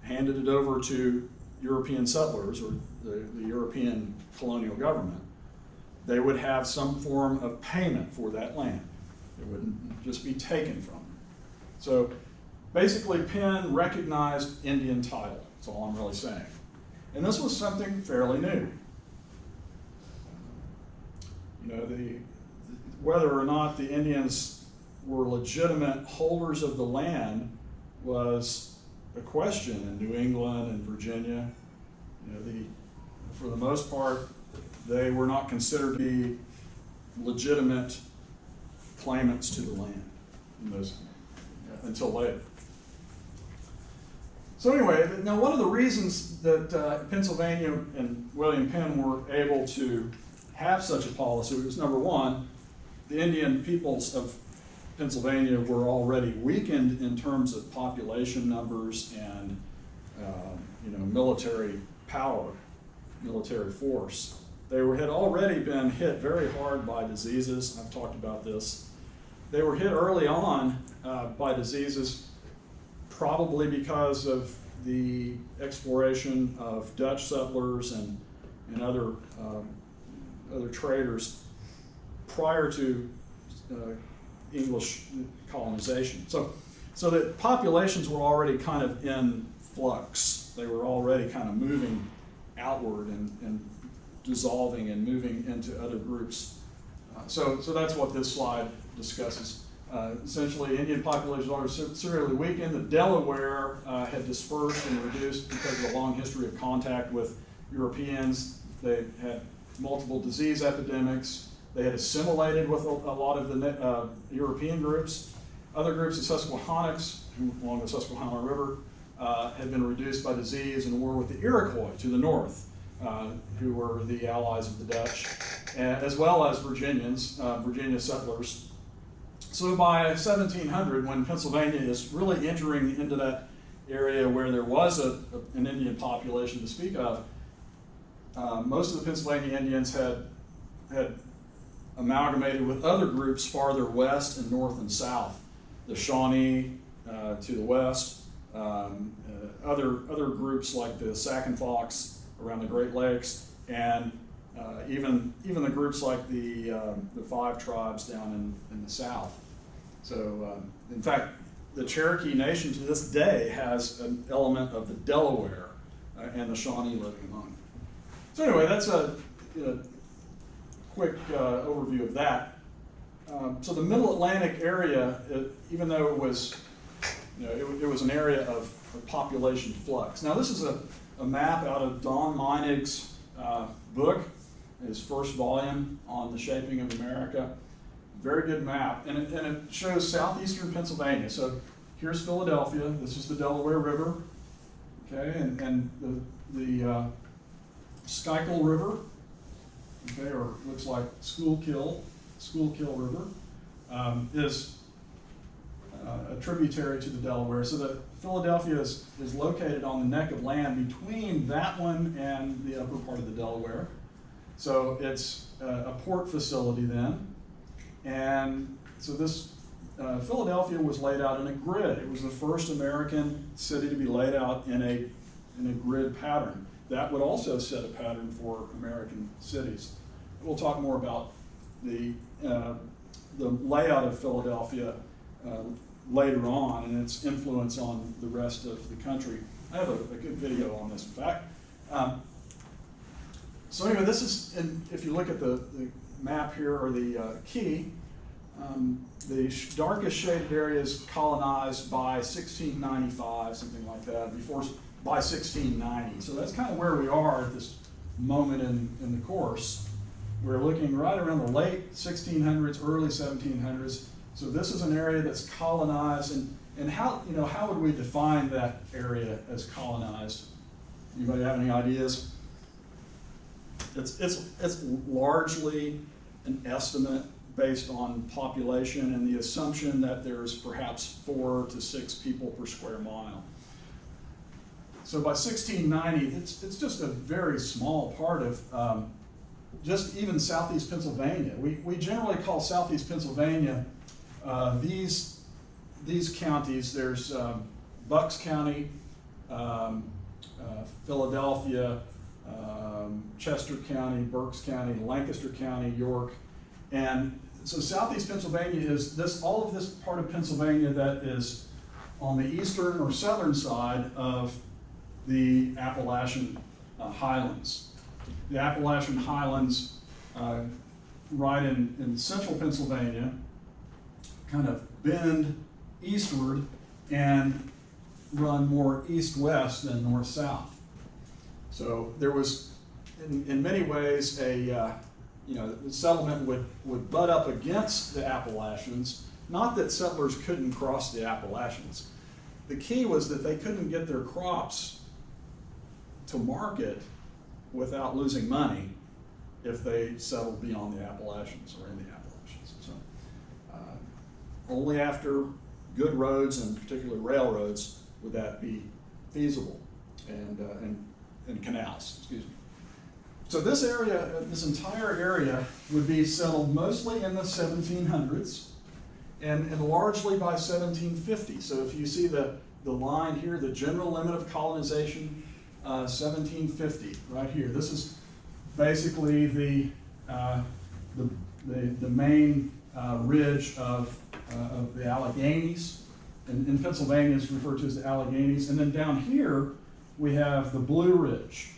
handed it over to European settlers or the European colonial government, they would have some form of payment for that land. It wouldn't just be taken from them. So basically, Penn recognized Indian title. That's all I'm really saying. And this was something fairly new. Whether or not the Indians were legitimate holders of the land was a question in New England and Virginia. For the most part, they were not considered to be legitimate claimants to the land until later. So anyway, now one of the reasons that Pennsylvania and William Penn were able to have such a policy was, number one, the Indian peoples of Pennsylvania were already weakened in terms of population numbers and military power, military force. They had already been hit very hard by diseases. I've talked about this. They were hit early on by diseases, probably because of the exploration of Dutch settlers and other traders prior to English colonization. So the populations were already kind of in flux. They were already kind of moving outward and dissolving and moving into other groups. So that's what this slide discusses. Essentially, Indian populations are severely weakened. The Delaware had dispersed and reduced because of a long history of contact with Europeans. They had multiple disease epidemics. They had assimilated with a lot of the European groups. Other groups, the Susquehannocks, along the Susquehanna River, had been reduced by disease and war with the Iroquois to the north, who were the allies of the Dutch, as well as Virginians, Virginia settlers. So by 1700, when Pennsylvania is really entering into that area where there was an Indian population to speak of, most of the Pennsylvania Indians had amalgamated with other groups farther west and north and south. The Shawnee to the west, other groups like the Sac and Fox around the Great Lakes, and even the groups like the 5 tribes down in the south. So, in fact, the Cherokee Nation to this day has an element of the Delaware and the Shawnee living among. So anyway, that's a quick overview of that. So the Middle Atlantic area, even though it was, it was an area of population flux. Now this is a map out of Don Meinig's book, his first volume on the shaping of America. Very good map, and it shows southeastern Pennsylvania. So here's Philadelphia. This is the Delaware River, okay, and the Schuylkill River, okay, or looks like Schuylkill River, is a tributary to the Delaware. So that Philadelphia is located on the neck of land between that one and the upper part of the Delaware. So it's a port facility then. And so this Philadelphia was laid out in a grid. It was the first American city to be laid out in a grid pattern. That would also set a pattern for American cities. We'll talk more about the layout of Philadelphia later on and its influence on the rest of the country. I have a good video on this, in fact. So anyway, this is, if you look at the map here, or the key, the darkest shaded area is colonized by 1695, something like that, by 1690. So that's kind of where we are at this moment in the course. We're looking right around the late 1600s, early 1700s. So this is an area that's colonized, and how would we define that area as colonized? Anybody have any ideas? It's largely an estimate based on population and the assumption that there's perhaps 4 to 6 people per square mile. So by 1690, it's just a very small part of just even southeast Pennsylvania. We generally call southeast Pennsylvania these counties. There's Bucks County, Philadelphia, Chester County, Berks County, Lancaster County, York, and so southeast Pennsylvania is all of this part of Pennsylvania that is on the eastern or southern side of the Appalachian Highlands. The Appalachian Highlands, right in central Pennsylvania, kind of bend eastward and run more east-west than north-south. So there was, in many ways, the settlement would butt up against the Appalachians. Not that settlers couldn't cross the Appalachians. The key was that they couldn't get their crops to market without losing money if they settled beyond the Appalachians or in the Appalachians. So only after good roads, and particularly railroads, would that be feasible, and canals, excuse me. So this area, this entire area, would be settled mostly in the 1700s and largely by 1750. So if you see the line here, the general limit of colonization, 1750, right here. This is basically the main ridge of the Alleghenies. In Pennsylvania, it's referred to as the Alleghenies. And then down here, we have the Blue Ridge.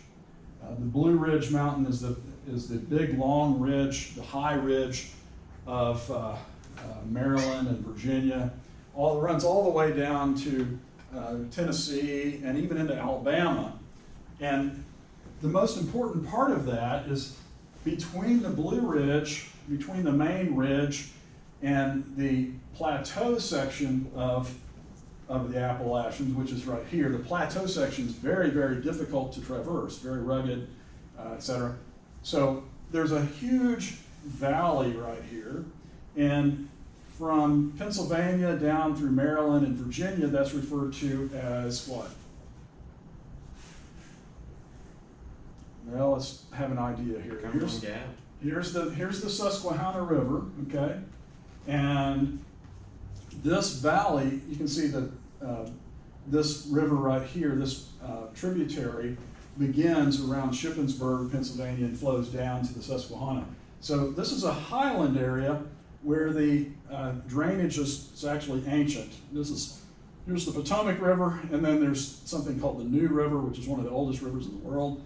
The Blue Ridge Mountain is is the big long ridge, the high ridge of Maryland and Virginia. Runs all the way down to Tennessee and even into Alabama. And the most important part of that is between the Blue Ridge, between the main ridge and the plateau section of the Appalachians, which is right here. The plateau section is very, very difficult to traverse, very rugged, etc. So there's a huge valley right here, and from Pennsylvania down through Maryland and Virginia, that's referred to as what? Well, let's have an idea here. Here's the Susquehanna River, okay? And this valley, you can see that this river right here, this tributary, begins around Shippensburg, Pennsylvania, and flows down to the Susquehanna. So this is a highland area where the drainage is actually ancient. Here's the Potomac River, and then there's something called the New River, which is one of the oldest rivers in the world.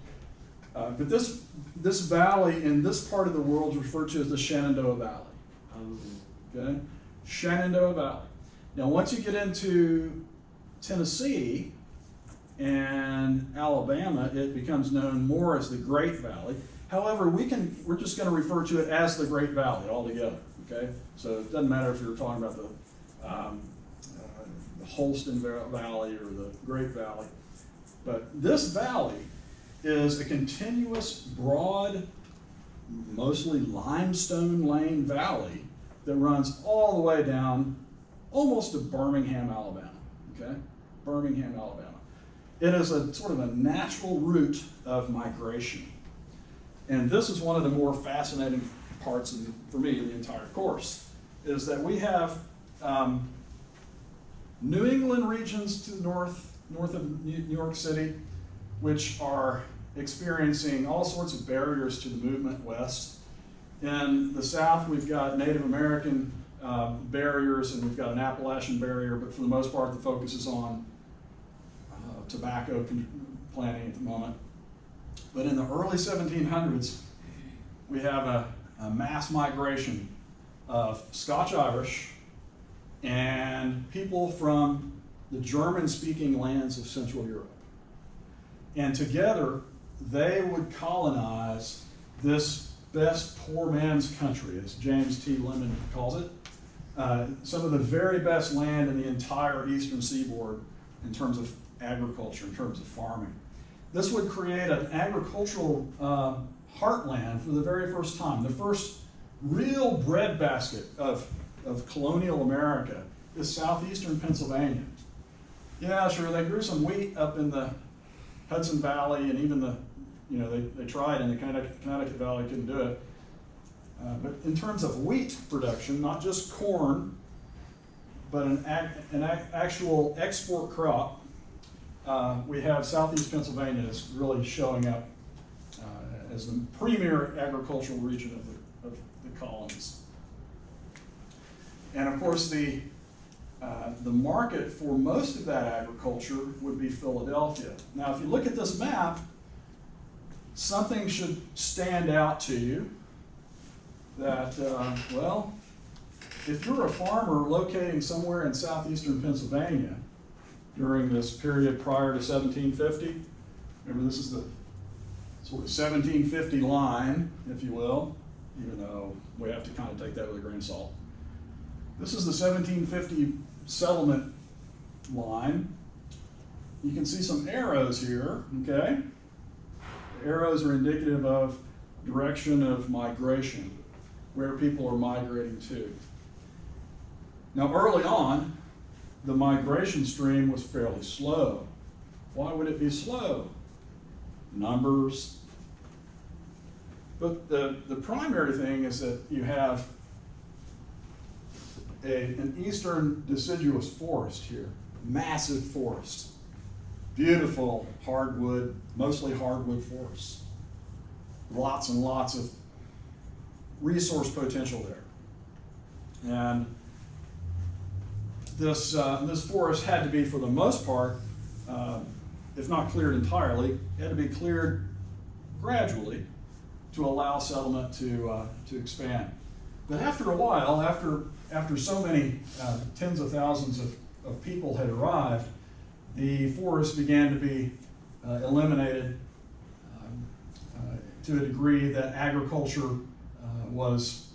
But this valley in this part of the world is referred to as the Shenandoah Valley. Okay, Shenandoah Valley. Now, once you get into Tennessee and Alabama, it becomes known more as the Great Valley. However, we're just going to refer to it as the Great Valley altogether. Okay, so it doesn't matter if you're talking about the Holston Valley or the Great Valley, but this valley is a continuous, broad, mostly limestone lane valley that runs all the way down almost to Birmingham, Alabama. Okay, Birmingham, Alabama. It is a sort of a natural route of migration, and this is one of the more fascinating parts for me in the entire course, is that we have New England regions to the north of New York City, which are experiencing all sorts of barriers to the movement west. In the south, we've got Native American barriers, and we've got an Appalachian barrier, but for the most part, the focus is on tobacco planting at the moment. But in the early 1700s, we have a mass migration of Scotch-Irish and people from the German-speaking lands of Central Europe. And together, they would colonize this best poor man's country, as James T. Lemon calls it, some of the very best land in the entire eastern seaboard in terms of agriculture, in terms of farming. This would create an agricultural heartland for the very first time. The first real breadbasket of colonial America is southeastern Pennsylvania. Yeah, sure, they grew some wheat up in the Hudson Valley, and even they tried in the Connecticut Valley, couldn't do it. But in terms of wheat production, not just corn, but an actual export crop, we have southeast Pennsylvania is really showing up as the premier agricultural region of the colonies. And of course, the market for most of that agriculture would be Philadelphia. Now, if you look at this map, something should stand out to you that, well, if you're a farmer locating somewhere in southeastern Pennsylvania during this period prior to 1750, remember this is the sort of 1750 line, if you will, even though we have to kind of take that with a grain of salt. This is the 1750 settlement line. You can see some arrows here, okay? The arrows are indicative of direction of migration, where people are migrating to. Now, early on, the migration stream was fairly slow. Why would it be slow? Numbers. But the primary thing is that you have an eastern deciduous forest here, massive forest, beautiful hardwood, mostly hardwood forests, lots and lots of resource potential there. And this forest had to be, for the most part, if not cleared entirely, it had to be cleared gradually to allow settlement to expand. But after a while, after so many tens of thousands of people had arrived, the forest began to be eliminated to a degree that agriculture was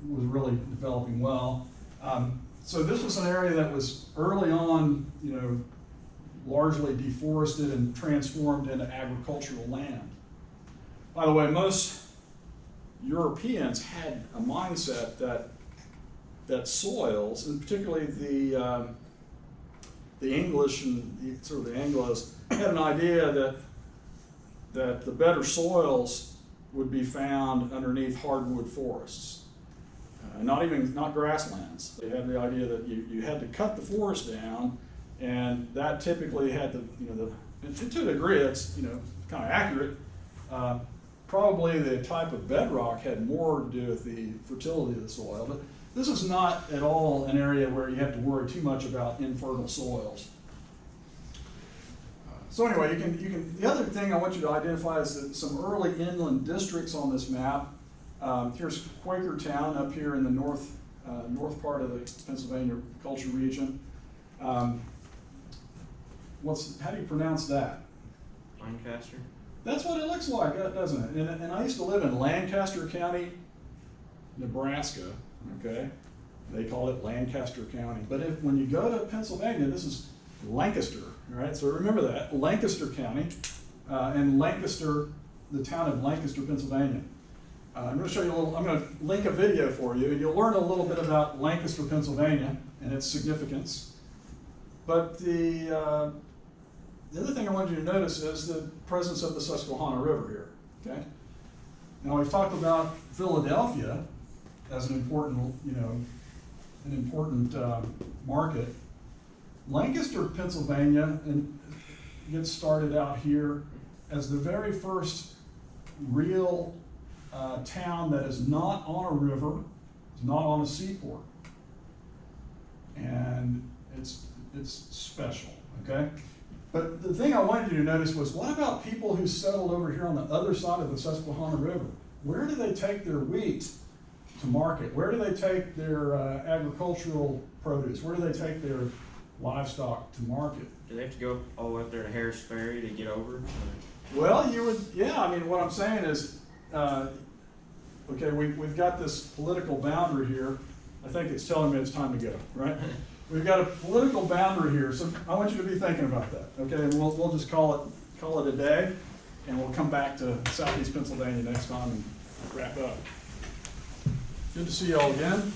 really developing well. So this was an area that was early on, largely deforested and transformed into agricultural land. By the way, most Europeans had a mindset that soils, and particularly the English and sort of the Anglos, had an idea that the better soils would be found underneath hardwood forests, not grasslands. They had the idea that you had to cut the forest down, and that typically had to a degree it's kind of accurate. Probably the type of bedrock had more to do with the fertility of the soil, but this is not at all an area where you have to worry too much about infertile soils. So anyway, the other thing I want you to identify is that some early inland districts on this map. Here's Quakertown up here in the north part of the Pennsylvania agriculture region. How do you pronounce that? Lancaster. That's what it looks like, doesn't it? And I used to live in Lancaster County, Nebraska, okay? They call it Lancaster County. But when you go to Pennsylvania, this is Lancaster, all right? So remember that, Lancaster County, and Lancaster, the town of Lancaster, Pennsylvania. I'm going to show you I'm going to link a video for you, and you'll learn a little bit about Lancaster, Pennsylvania, and its significance. But the other thing I wanted you to notice is the presence of the Susquehanna River here, okay? Now we've talked about Philadelphia as an important, market. Lancaster, Pennsylvania, gets started out here as the very first real town that is not on a river, is not on a seaport, and it's special, okay? But the thing I wanted you to notice was, what about people who settled over here on the other side of the Susquehanna River? Where do they take their wheat to market? Where do they take their agricultural produce? Where do they take their livestock to market? Do they have to go all the way up there to Harris Ferry to get over? Well, what I'm saying is, okay, we've got this political boundary here. I think it's telling me it's time to go, right? We've got a political boundary here, so I want you to be thinking about that, okay? And we'll just call it a day, and we'll come back to Southeast Pennsylvania next time and wrap up. Good to see you all again.